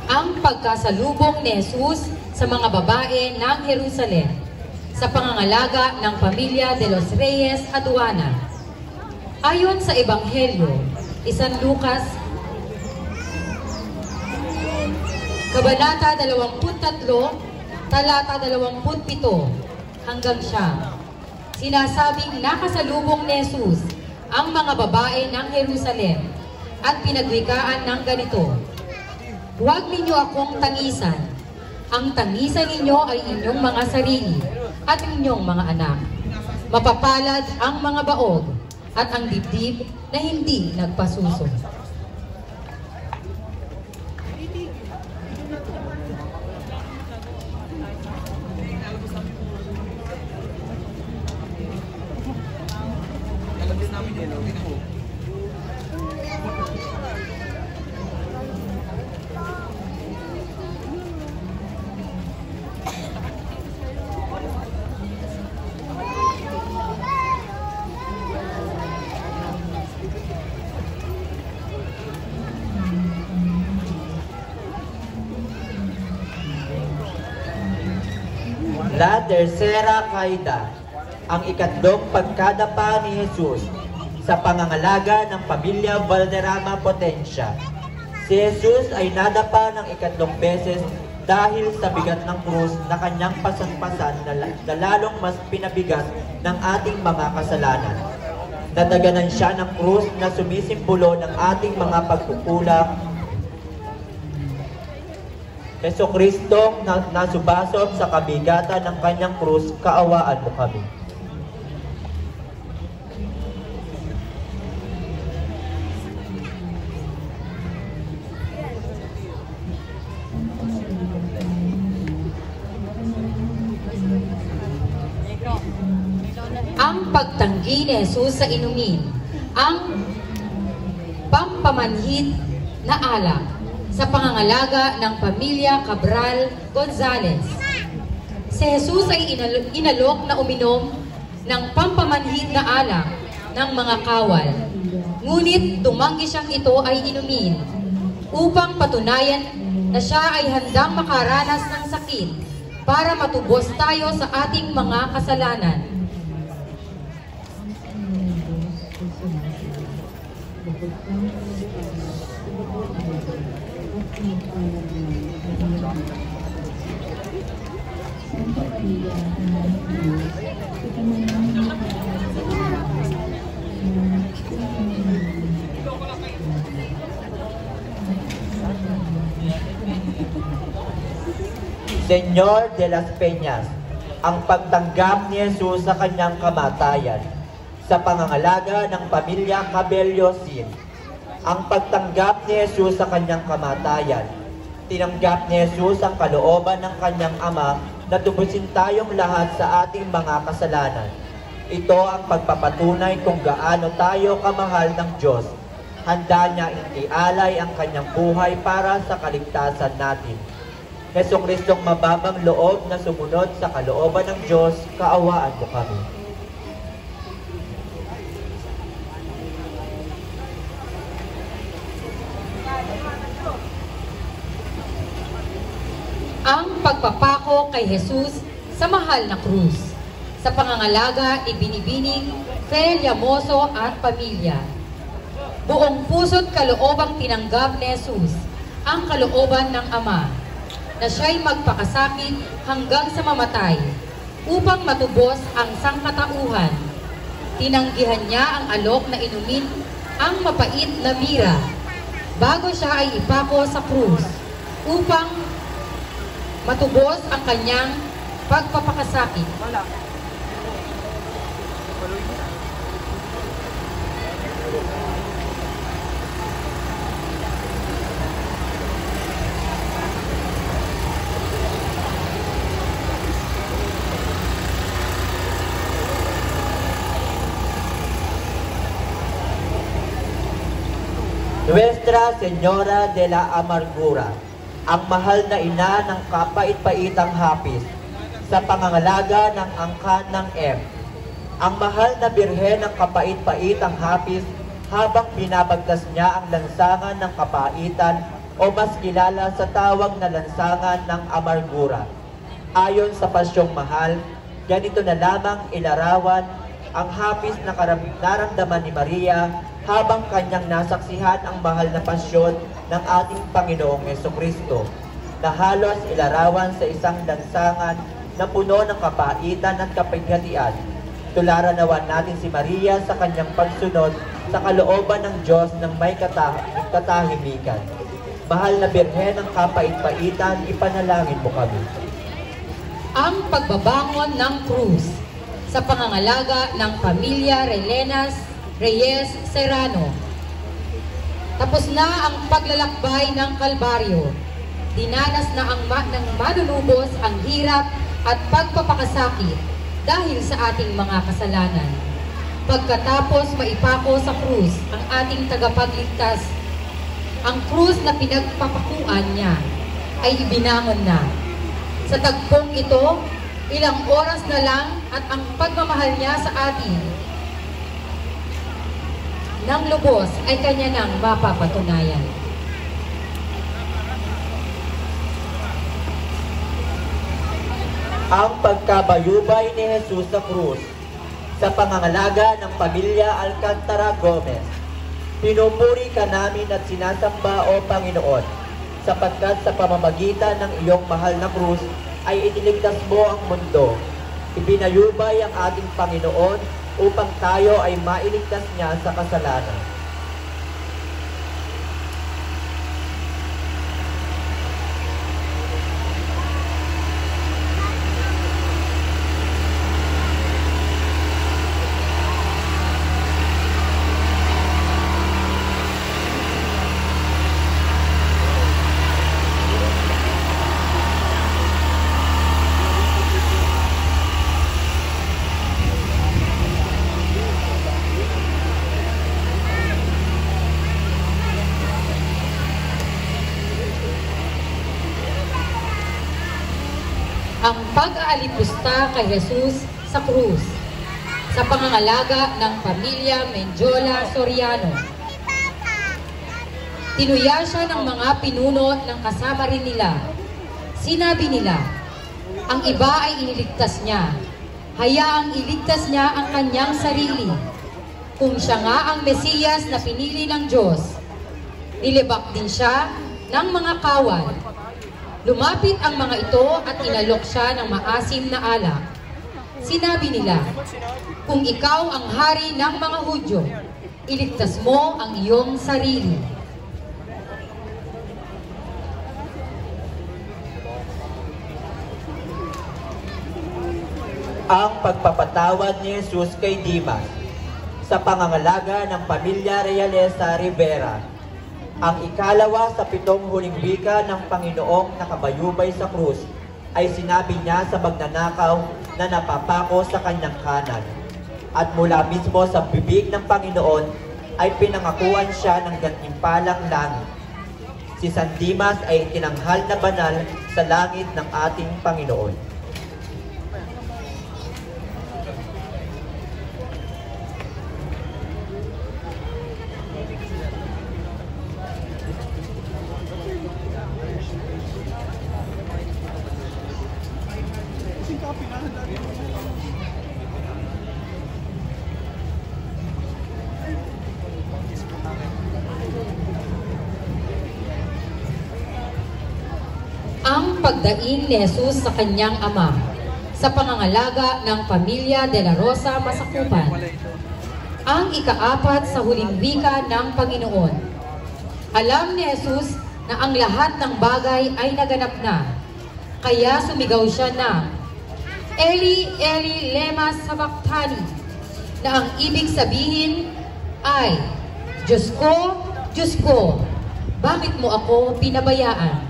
Ang pagkasalubong ni Jesus sa mga babae ng Jerusalem sa pangangalaga ng pamilya de los Reyes Aduana. Ayon sa Ebanghelyo, San Lucas, Kabanata 23, talata 27 hanggang 9. Sinasabing nakasalubong ni Jesus ang mga babae ng Jerusalem at pinagwikaan ng ganito: "Huwag ninyo akong tangisan. Ang tangisan ninyo ay inyong mga sarili at inyong mga anak. Mapapalad ang mga baog at ang dibdib na hindi nagpasuso." La Tercera Caída, ang ikatlong pagkadapa ni Jesus sa pangangalaga ng pamilya Valderrama Potencia. Si Jesus ay nadapa ng ikatlong beses dahil sa bigat ng krus na kanyang pasan-pasan na lalong mas pinabigat ng ating mga kasalanan. Nadaganan siya ng krus na sumisimbolo ng ating mga pagkukulang. Jesucristo na nasubasok sa kabigatan ng kanyang krus, kaawaan mo kami. Ang pagtanggi ni Jesus sa inumin, ang pampamanhid na alak sa pangangalaga ng pamilya Cabral Gonzalez. Si Jesus ay inalok na uminom ng pampamanhid na alak ng mga kawal. Ngunit tumanggi siyang ito ay inumin upang patunayan na siya ay handang makaranas ng sakit para matubos tayo sa ating mga kasalanan. Señor de las Peñas, ang pagtanggap ni Jesus sa kanyang kamatayan sa pangangalaga ng pamilya Cabellosin. Ang pagtanggap ni Jesus sa kanyang kamatayan. Tinanggap ni Jesus ang kalooban ng kanyang Ama na tubusin tayong lahat sa ating mga kasalanan. Ito ang pagpapatunay kung gaano tayo kamahal ng Diyos. handa niya ialay ang kanyang buhay para sa kaligtasan natin. Jesucristong mababang loob na sumunod sa kalooban ng Diyos, kaawaan mo kami. Ang pagpapako kay Jesus sa mahal na krus. Sa pangangalaga ni Binibining Fel Llamoso at pamilya. Buong puso't kaloobang tinanggap ni Jesus ang kalooban ng Ama na siya'y magpakasakit hanggang sa mamatay upang matubos ang sangkatauhan. Tinanggihan niya ang alok na inumin ang mapait na bira bago siya ay ipako sa krus upang matubos ang kanyang pagpapakasakit. Nuestra Señora de la Amargura, ang mahal na ina ng kapait-paitang hapis, sa pangangalaga ng angkan ng M. Ang mahal na birhen ng kapait-paitang hapis habang binabagtas niya ang lansangan ng kapaitan o mas kilala sa tawag na lansangan ng amargura. Ayon sa pasyong mahal, ganito na lamang ilarawan ang hapis na naramdaman ni Maria habang kanyang nasaksihan ang mahal na pasyon ng ating Panginoong Jesucristo, na halos ilarawan sa isang lansangan na puno ng kapaitan at kapighatian. Tularan nawan natin si Maria sa kanyang pagsunod sa kalooban ng Diyos ng may katahimikan. Mahal na Birhen ng kapait-paitan, ipanalangin mo kami. Ang pagbabangon ng krus sa pangangalaga ng pamilya Reyes Serrano. Tapos na ang paglalakbay ng Kalbaryo. Dinanas na ng manunubos ang hirap at pagpapakasakit dahil sa ating mga kasalanan. Pagkatapos maipako sa krus ang ating tagapagligtas, ang krus na pinagpapakuan niya ay ibinangon na. Sa tagpong ito, ilang oras na lang at ang pagmamahal niya sa atin ng lubos ay kanya nang mapapatunayan. Ang pagkabayubay ni Jesus sa krus sa pangangalaga ng pamilya Alcantara Gomez. Pinupuri ka namin at sinasamba, O Panginoon, sapagkat sa pamamagitan ng iyong mahal na krus ay iniligtas mo ang mundo. Ibinayubay ang ating Panginoon upang tayo ay mailigtas niya sa kasalanan. Ang pag-aalipusta kay Jesus sa krus sa pangangalaga ng pamilya Menjola Soriano. Tinuya siya ng mga pinuno ng kasama rin nila. Sinabi nila, ang iba ay iniligtas niya. Hayaang iligtas niya ang kanyang sarili. Kung siya nga ang Mesiyas na pinili ng Diyos, nilibak din siya ng mga kawal. Lumapit ang mga ito at inalok siya ng maasim na alak. Sinabi nila, kung ikaw ang hari ng mga Hudyo, iligtas mo ang iyong sarili. Ang pagpapatawad ni Jesus kay Dimas sa pangangalaga ng pamilya Realesa Rivera. Ang ikalawa sa 7 huling wika ng Panginoong nakabayubay sa krus ay sinabi niya sa magnanakaw na napapako sa kanyang kanan. At mula mismo sa bibig ng Panginoon, ay pinangakuan siya ng gantimpalang langit. Si San Dimas ay itinanghal na banal sa langit ng ating Panginoon. Ang pagdaing ni Jesus sa kanyang ama sa pangangalaga ng Pamilya de la Rosa, Masakupan. Ang ikaapat sa huling wika ng Panginoon. Alam ni Jesus na ang lahat ng bagay ay naganap na, kaya sumigaw siya na, Eli, Eli, lema sabachthani, na ang ibig sabihin ay, Diyos ko, bakit mo ako pinabayaan?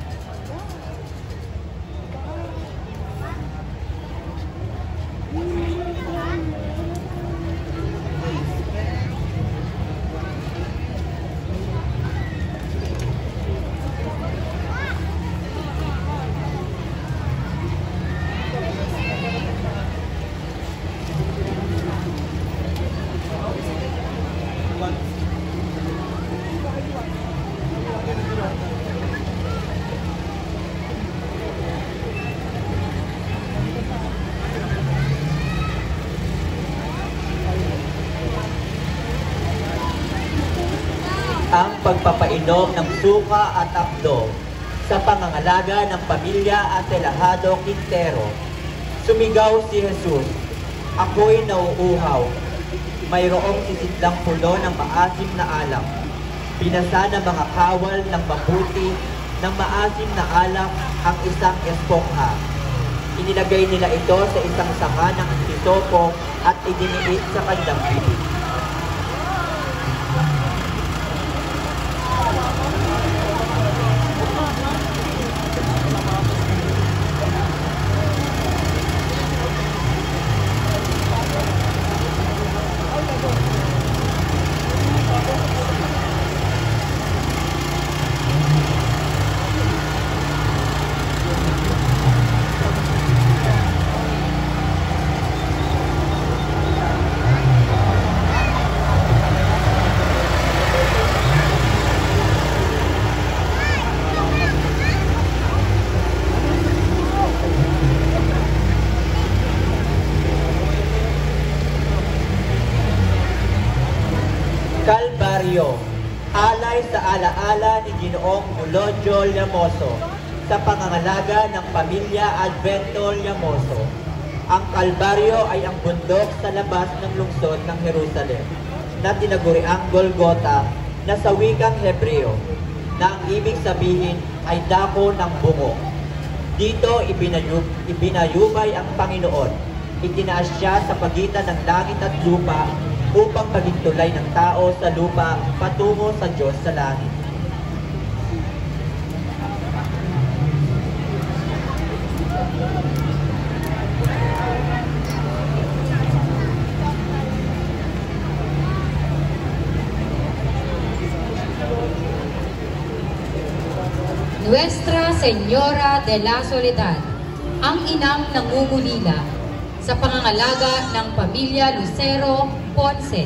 Ang pagpapainom ng suka at apdo sa pangangalaga ng Pamilya Atelahado Quintero. Sumigaw si Jesus, ako'y nauuhaw. Mayroong sisidlang pulo ng maasim na alak. Pinasa ng mga kawal ng mabuti ng maasim na alak ang isang espongha. Inilagay nila ito sa isang sanga ng hisopo at idiniit sa kanilang bibig. Kalbaryo, alay sa alaala ni Ginoong Eulogio Llamoso sa pangangalaga ng Pamilya Advento Llamoso. Ang Kalbaryo ay ang bundok sa labas ng lungsod ng Jerusalem na tinaguriang Golgota na sa wikang Hebreo na ang ibig sabihin ay dako ng bungo. Dito ibinayubay ang Panginoon. Itinaas siya sa pagitan ng langit at lupa upang maging tulay ng tao sa lupa patungo sa Diyos sa langit. Nuestra Señora de la Soledad, ang inang nangungulila sa pangangalaga ng Pamilya Lucero Ponce.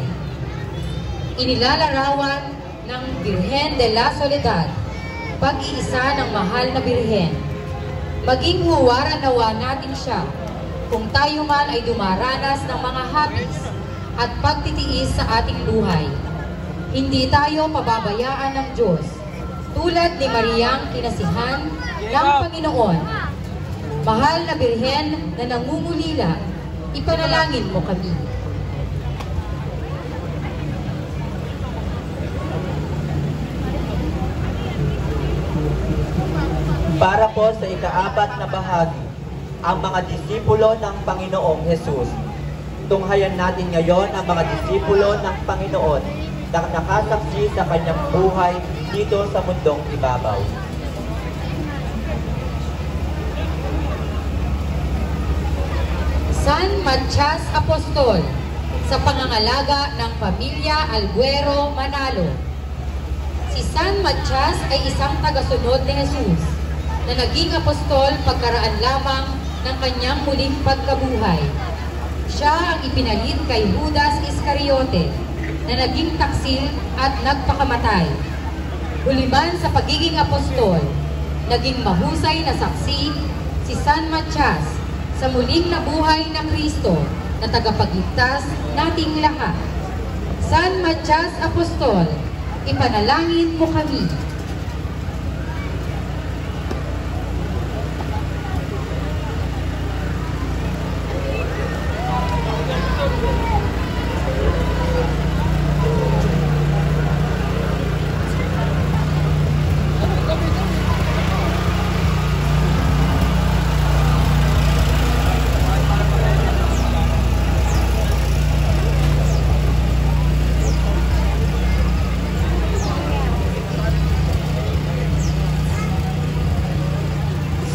Inilalarawan ng Birhen de la Soledad, pag-iisa ng mahal na Birhen. Maging huwaran nawa natin siya kung tayo man ay dumaranas ng mga hapis at pagtitiis sa ating buhay. Hindi tayo pababayaan ng Diyos, tulad ni Mariang kinasihan ng Panginoon. Mahal na Birhen na nangungulila, ipanalangin mo kami. Para po sa ikaapat na bahagi, ang mga disipulo ng Panginoong Jesus. Tunghayan natin ngayon ang mga disipulo ng Panginoon na nakasaksi sa kanyang buhay dito sa mundong ibabaw. San Matias Apostol, sa pangangalaga ng pamilya Alguero Manalo. Si San Matias ay isang tagasunod ni Jesus na naging apostol pagkaraan lamang ng kanyang muling pagkabuhay. Siya ang ipinalit kay Judas Iscariote na naging taksil at nagpakamatay. Huliman sa pagiging apostol, naging mahusay na saksi si San Matias sa muling nabuhay na Kristo na tagapagligtas nating lahat. San Matias Apostol, ipanalangin mo kami.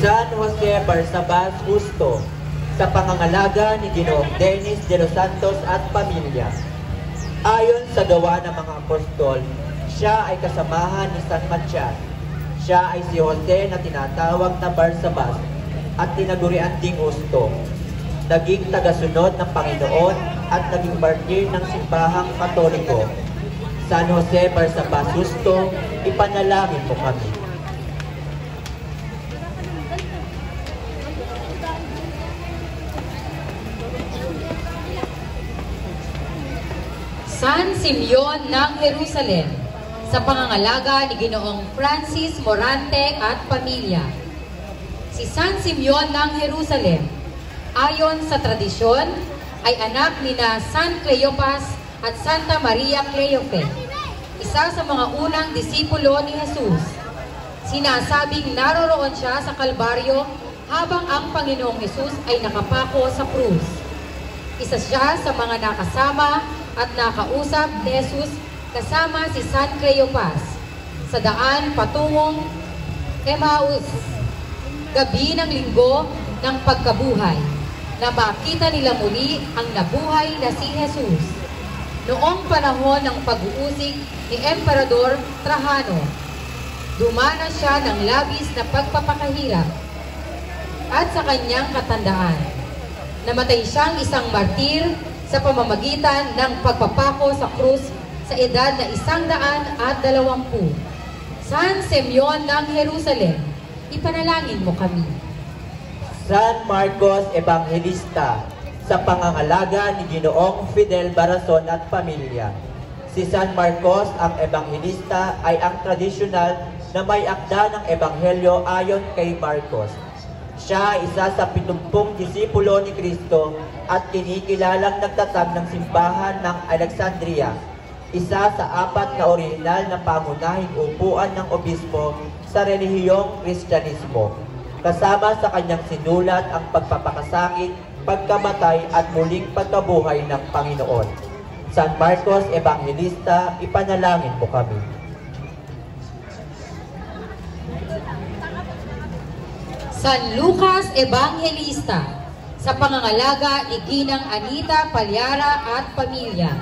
San Jose Barsabas Justo, sa pangangalaga ni Ginoong Dennis de los Santos at pamilya. Ayon sa gawa ng mga apostol, siya ay kasamahan ni San Matias. Siya ay si Jose na tinatawag na Barsabas at tinagurian ding Justo. Naging tagasunod ng Panginoon at naging martir ng simbahang Katoliko. San Jose Barsabas Justo, ipanalangin mo kami. San Simeon ng Jerusalem, sa pangangalaga ni Ginoong Francis Morante at pamilya. Si San Simeon ng Jerusalem, ayon sa tradisyon, ay anak ni na San Cleopas at Santa Maria Cleofe, isa sa mga unang disipulo ni Jesus. Sinasabing naroroon siya sa Kalbaryo habang ang Panginoong Jesus ay nakapako sa krus. Isa siya sa mga nakasama at nakausap ni Jesus kasama si San Cleopas sa daan patungong Emmaus, gabi ng linggo ng pagkabuhay, na makita nila muli ang nabuhay na si Jesus. Noong panahon ng pag-uusig ni Emperador Trajano, dumanas siya ng labis na pagpapakahirap at sa kanyang katandaan, namatay siyang isang martir sa pamamagitan ng pagpapako sa krus sa edad na 120. San Simeon ng Jerusalem, ipanalangin mo kami. San Marcos Evangelista, sa pangangalaga ni Ginoong Fidel Barason at pamilya. Si San Marcos ang Evangelista ay ang tradisyonal na may akda ng Ebanghelyo ayon kay Marcos. Siya ay isa sa 70 disipulo ni Kristo at kinikilalang nagtatag ng simbahan ng Alexandria, isa sa 4 na orihinal na pangunahing upuan ng obispo sa relihiyong Kristyanismo. Kasama sa kanyang sinulat ang pagpapakasakit, pagkamatay at muling pagkabuhay ng Panginoon. San Marcos Evangelista, ipanalangin mo kami. San Lucas Evangelista, sa pangangalaga ni Ginang Anita Palyara at pamilya.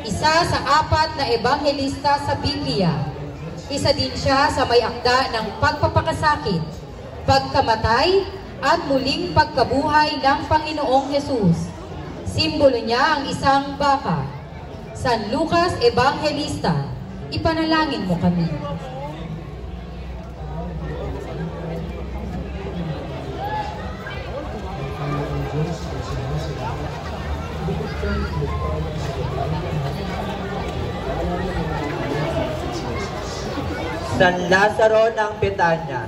Isa sa 4 na ebanghelista sa Biblia. Isa din siya sa may akda ng pagpapakasakit, pagkamatay at muling pagkabuhay ng Panginoong Jesus. Simbolo niya ang isang baka. San Lucas Evangelista, ipanalangin mo kami. San Lazaro ng Betania,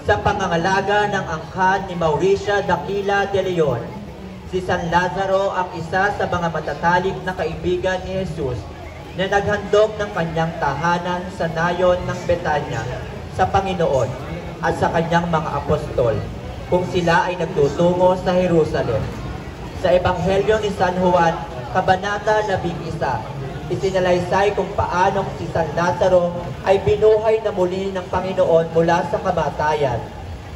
sa pangangalaga ng angkan ni Mauricia Daquila de Leon. Si San Lazaro ang isa sa mga matatalik na kaibigan ni Jesus na naghandog ng kanyang tahanan sa nayon ng Betania sa Panginoon at sa kanyang mga apostol kung sila ay nagtutungo sa Jerusalem. Sa Ebanghelyo ni San Juan, Kabanata 11, isinalaysay kung paanong si San Lazaro ay binuhay na muli ng Panginoon mula sa kamatayan.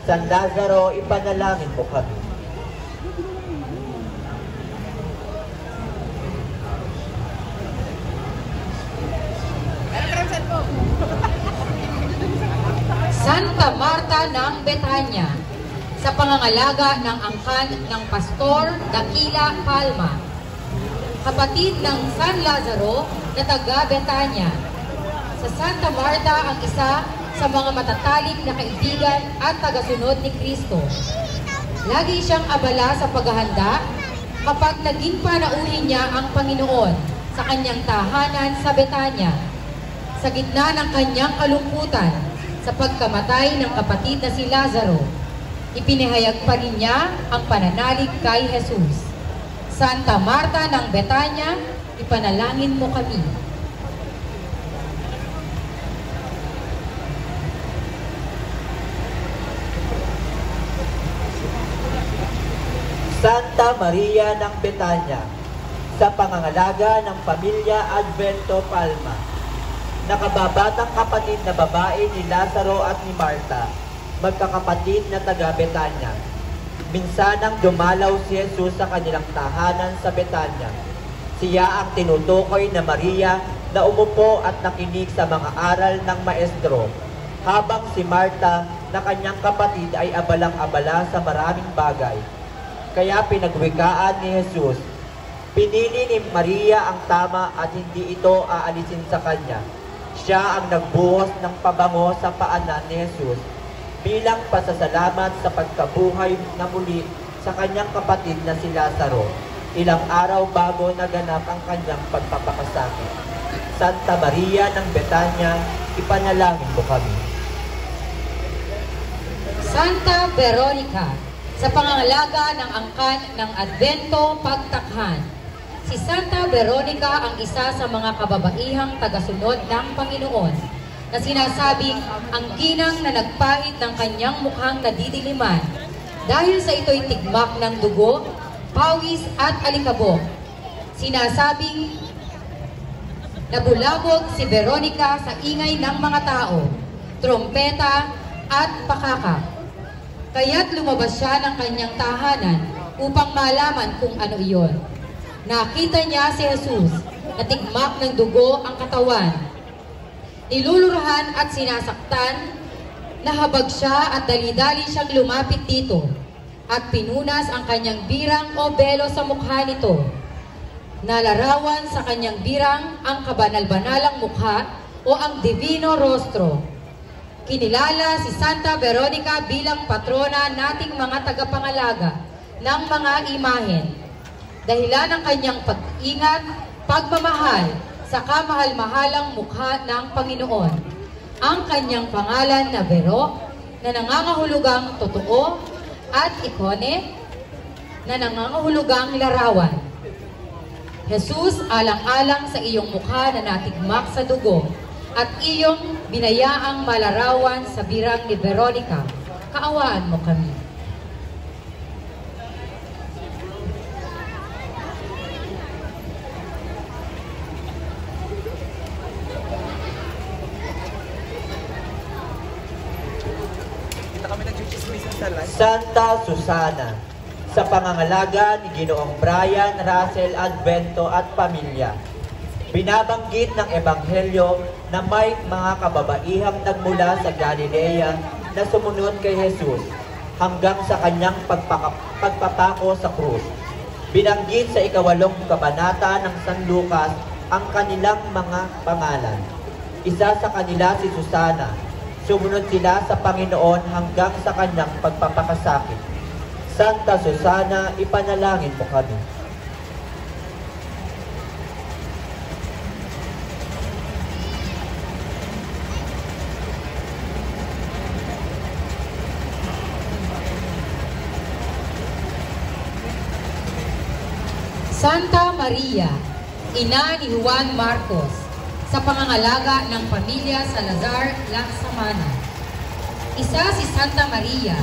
San Lazaro, ipanalangin mo kami. Marta ng Betania, sa pangangalaga ng angkan ng Pastor Dakila Palma, kapatid ng San Lazaro na taga Betania. Sa Santa Marta, ang isa sa mga matatalik na kaibigan at tagasunod ni Kristo. Lagi siyang abala sa paghahanda kapag naging panauhin niya ang Panginoon sa kanyang tahanan sa Betania. Sa gitna ng kanyang kalungkutan sa pagkamatay ng kapatid na si Lazaro, ipinahayag pa rin niya ang pananalig kay Jesus. Santa Marta ng Betania, ipanalangin mo kami. Santa Maria ng Betania, sa pangangalaga ng pamilya Advento Palma, nakababatang kapatid na babae ni Lazaro at ni Marta, magkakapatid na taga Betania. Minsanang dumalaw si Jesus sa kanilang tahanan sa Betania. Siya ang tinutukoy na Maria na umupo at nakinig sa mga aral ng maestro, habang si Marta na kanyang kapatid ay abalang-abala sa maraming bagay. Kaya pinagwikaan ni Jesus, pinili ni Maria ang tama at hindi ito aalisin sa kanya. Siya ang nagbuhos ng pabango sa paanan ni Jesus bilang pasasalamat sa pagkabuhay na muli sa kanyang kapatid na si Lazaro, ilang araw bago naganap ang kanyang pagpapakasakit. Santa Maria ng Betania, ipanalangin mo kami. Santa Veronica, sa pangangalaga ng angkan ng Advento Pagtakhan. Si Santa Veronica ang isa sa mga kababaihang tagasunod ng Panginoon na sinasabing ang ginang na nagpahit ng kanyang mukhang nadidiliman dahil sa ito'y tigmak ng dugo, pawis at alikabok. Sinasabing nabulabog si Veronica sa ingay ng mga tao, trompeta at pakaka. Kaya't lumabas siya ng kanyang tahanan upang malaman kung ano iyon. Nakita niya si Jesus na tigmak ng dugo ang katawan. Nilulurahan at sinasaktan, nahabag siya at dali-dali siyang lumapit dito at pinunas ang kanyang birang o belo sa mukha nito. Nalarawan sa kanyang birang ang kabanal-banalang mukha o ang divino rostro. Kinilala si Santa Veronica bilang patrona nating mga tagapangalaga ng mga imahen. Dahilan ng kanyang pag-ingat, pagmamahal sa kamahal-mahalang mukha ng Panginoon. Ang kanyang pangalan na Vero, na nangangahulugang totoo, at Ikone, na nangangahulugang larawan. Jesus, alang-alang sa iyong mukha na natigmak sa dugo, at iyong binayaang malarawan sa birang ni Veronica, kaawaan mo kami. Santa Susana, sa pangangalaga ni Ginoong Brian Russell Advento at pamilya. Binabanggit ng Ebanghelyo na may mga kababaihang nagmula sa Galilea na sumunod kay Jesus hanggang sa kanyang pagpapako sa krus. Binanggit sa 8 kabanata ng San Lucas ang kanilang mga pangalan. Isa sa kanila si Susana. Sumunod sila sa Panginoon hanggang sa kanyang pagpapakasakit. Santa Susana, ipanalangin mo kami. Santa Maria, ina ni Juan Marcos, sa pangangalaga ng pamilya Salazar Laksamana. Isa si Santa Maria,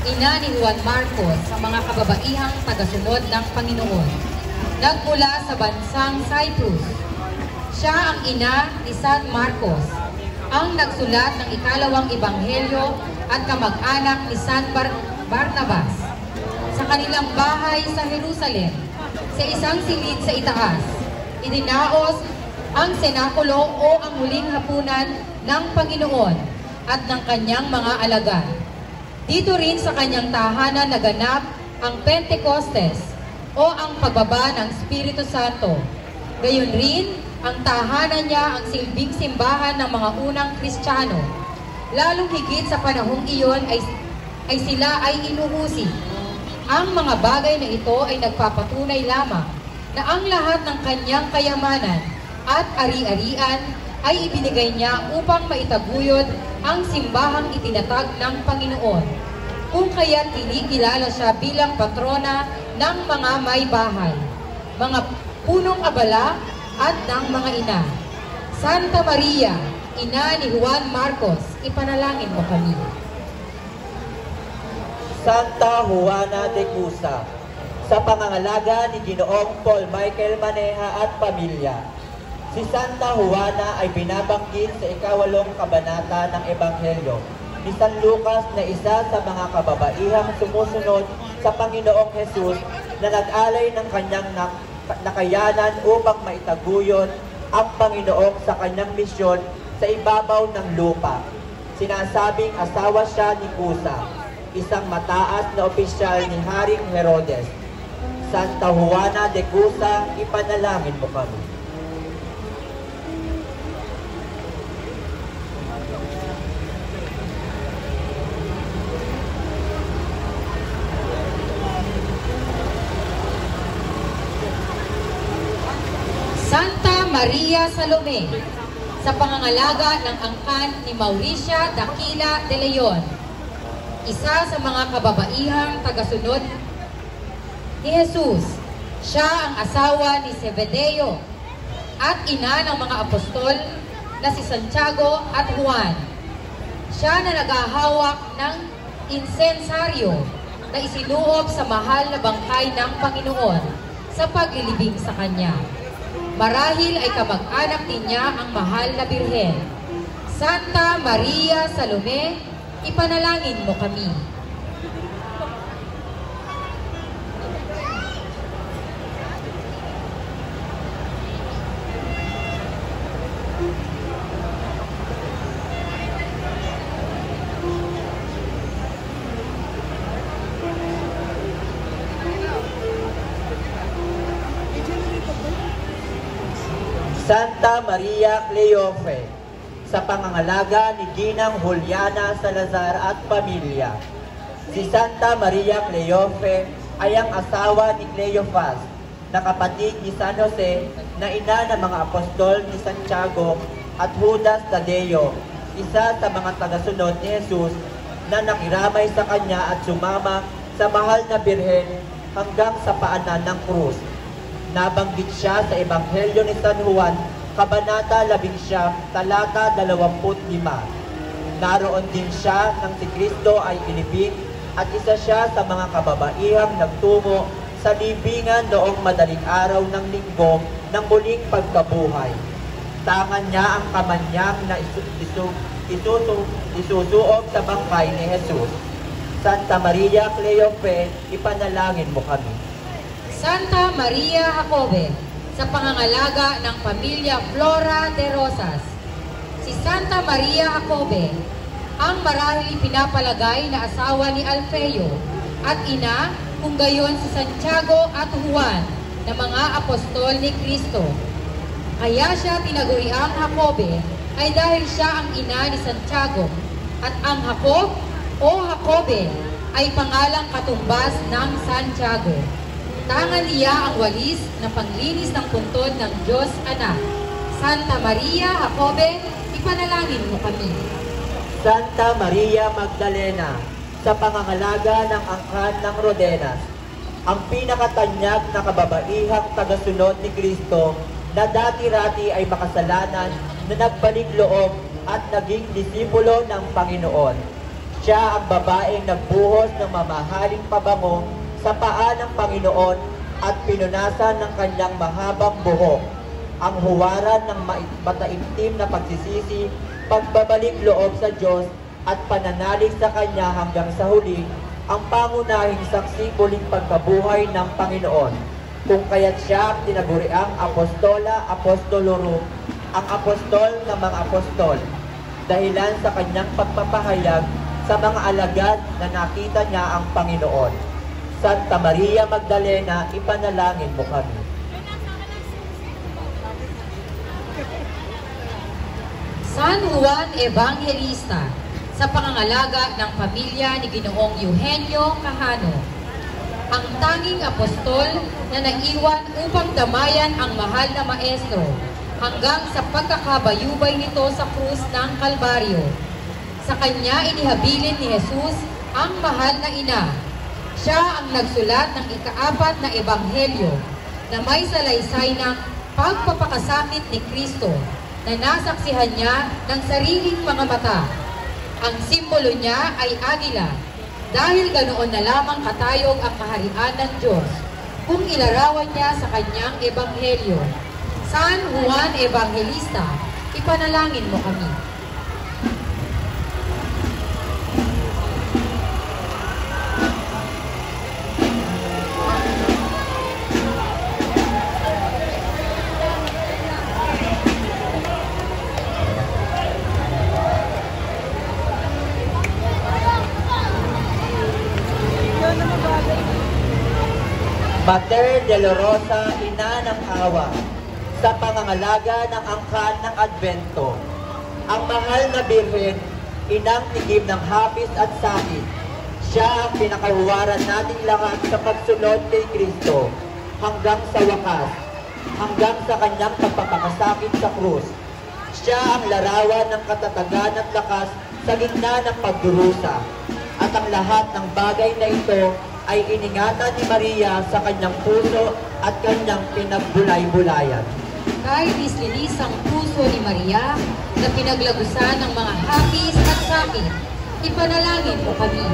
ina ni Juan Marcos, sa mga kababaihang tagasunod ng Panginoon. Nagmula sa bansang Cyprus. Siya ang ina ni San Marcos, ang nagsulat ng 2 Ebanghelyo at kamag-anak ni San Barnabas. Sa kanilang bahay sa Jerusalem, sa isang silid sa itaas, idinaos ang senakulo o ang huling hapunan ng Panginoon at ng kanyang mga alagad. Dito rin sa kanyang tahanan naganap ang Pentecostes o ang pagbaba ng Espiritu Santo. Gayon rin, ang tahanan niya ang silbing simbahan ng mga unang Kristiyano. Lalong higit sa panahong iyon ay sila ay inuusi. Ang mga bagay na ito ay nagpapatunay lamang na ang lahat ng kanyang kayamanan at ari-arian ay ibinigay niya upang maitaguyod ang simbahang itinatag ng Panginoon, kung kaya't kinikilala siya bilang patrona ng mga may bahay, mga punong abala at ng mga ina. Santa Maria, ina ni Juan Marcos, ipanalangin mo kami. Santa Juana de Cusa, sa pangangalaga ni Ginoong Paul Michael Maneja at pamilya, si Santa Juana ay binabanggit sa 8 kabanata ng Ebanghelyo ni San Lucas na isa sa mga kababaihang sumusunod sa Panginoong Hesus na nag-alay ng kanyang nakayanan upang maitaguyod ang Panginoon sa kanyang misyon sa ibabaw ng lupa. Sinasabing asawa siya ni Cusa, isang mataas na opisyal ni Haring Herodes. Santa Juana de Cusa, ipanalangin mo kami. Santa Maria Salome, sa pangangalaga ng angkan ni Mauricia Daquila de Leon, isa sa mga kababaihang tagasunod ni Jesus. Siya ang asawa ni Zebedeo at ina ng mga apostol na si Santiago at Juan. Siya na naghahawak ng insensaryo na isinuob sa mahal na bangkay ng Panginoon sa paglilibing sa kanya. Marahil ay kamag-anak din niya ang mahal na Birhen. Santa Maria Salome, ipanalangin mo kami. Santa Maria Cleofe, sa pangangalaga ni Ginang Juliana Salazar at pamilya. Si Santa Maria Cleofe ay ang asawa ni Cleophas, na kapatid ni San Jose, na ina ng mga apostol ni Santiago at Judas Tadeo, isa sa mga tagasunod ni Jesus na nakiramay sa kanya at sumama sa mahal na Birhen hanggang sa paanan ng krus. Nabanggit siya sa Ebanghelyo ni San Juan, Kabanata 11, talata 25. Naroon din siya nang si Kristo ay inibig at isa siya sa mga kababaihang nagtungo sa libingan noong madaling araw ng linggo ng muling pagkabuhay. Tangan niya ang kamanyang na isusuog sa bangkay ni Jesus. Santa Maria Cleofe, ipanalangin mo kami. Santa Maria Jacobe, sa pangangalaga ng pamilya Flora de Rosas. Si Santa Maria Jacobe, ang marahil pinapalagay na asawa ni Alfeo at ina kung gayon si Santiago at Juan na mga apostol ni Kristo. Kaya siya tinaguriang Jacobe ay dahil siya ang ina ni Santiago at ang Jacob o Jacobe ay pangalang katumbas ng Santiago. Tangan niya ang walis na panglinis ng puntod ng Diyos Anak. Santa Maria Jacobe, ipanalangin mo kami. Santa Maria Magdalena, sa pangangalaga ng angkan ng Rodenas, ang pinakatanyag na kababaihang tagasunod ni Kristo na dati-rati ay makasalanan na nagbalik loob at naging disipulo ng Panginoon. Siya ang babaeng nagbuhos ng mamahaling pabango sa paa ng Panginoon at pinunasan ng kanyang mahabang buhok, ang huwaran ng mataimtim na pagsisisi, pagbabalik loob sa Diyos at pananalig sa Kanya hanggang sa huli, ang pangunahing saksi muling pagkabuhay ng Panginoon. Kung kaya't siya tinaguriang Apostola Apostolorum, ang apostol ng mga apostol, dahilan sa kanyang pagpapahayag sa mga alagad na nakita niya ang Panginoon. Santa Maria Magdalena, ipanalangin mo kami. San Juan Evangelista, sa pangangalaga ng pamilya ni Ginoong Eugenio Cajano, ang tanging apostol na naiwan upang damayan ang mahal na maestro hanggang sa pagkakabayubay nito sa krus ng Kalbaryo. Sa kanya inihabilin ni Jesus ang mahal na ina. Siya ang nagsulat ng ika-4 na ebanghelyo na may salaysay ng pagpapakasakit ni Kristo na nasaksihan niya ng sariling mga mata. Ang simbolo niya ay agila, dahil ganoon na lamang katayog ang kaharian ng Diyos kung ilarawan niya sa kanyang ebanghelyo. San Juan Evangelista, ipanalangin mo kami. Mater Dolorosa, Ina ng Awa, sa pangangalaga ng angkan ng Advento, ang mahal na Birhen, inang tigib ng hapis at sakit, siya ang pinakahuwaran nating lahat sa pagsunod kay Kristo hanggang sa wakas, hanggang sa kanyang pagpapakasakit sa krus. Siya ang larawan ng katatagan at lakas sa gitna ng pagdurusa, at ang lahat ng bagay na ito ay iningatan ni Maria sa kanyang puso at kanyang pinagbulay-bulayan. Kay linis ang puso ni Maria na pinaglagusan ng mga hapis at sakit, ipanalangin mo kami.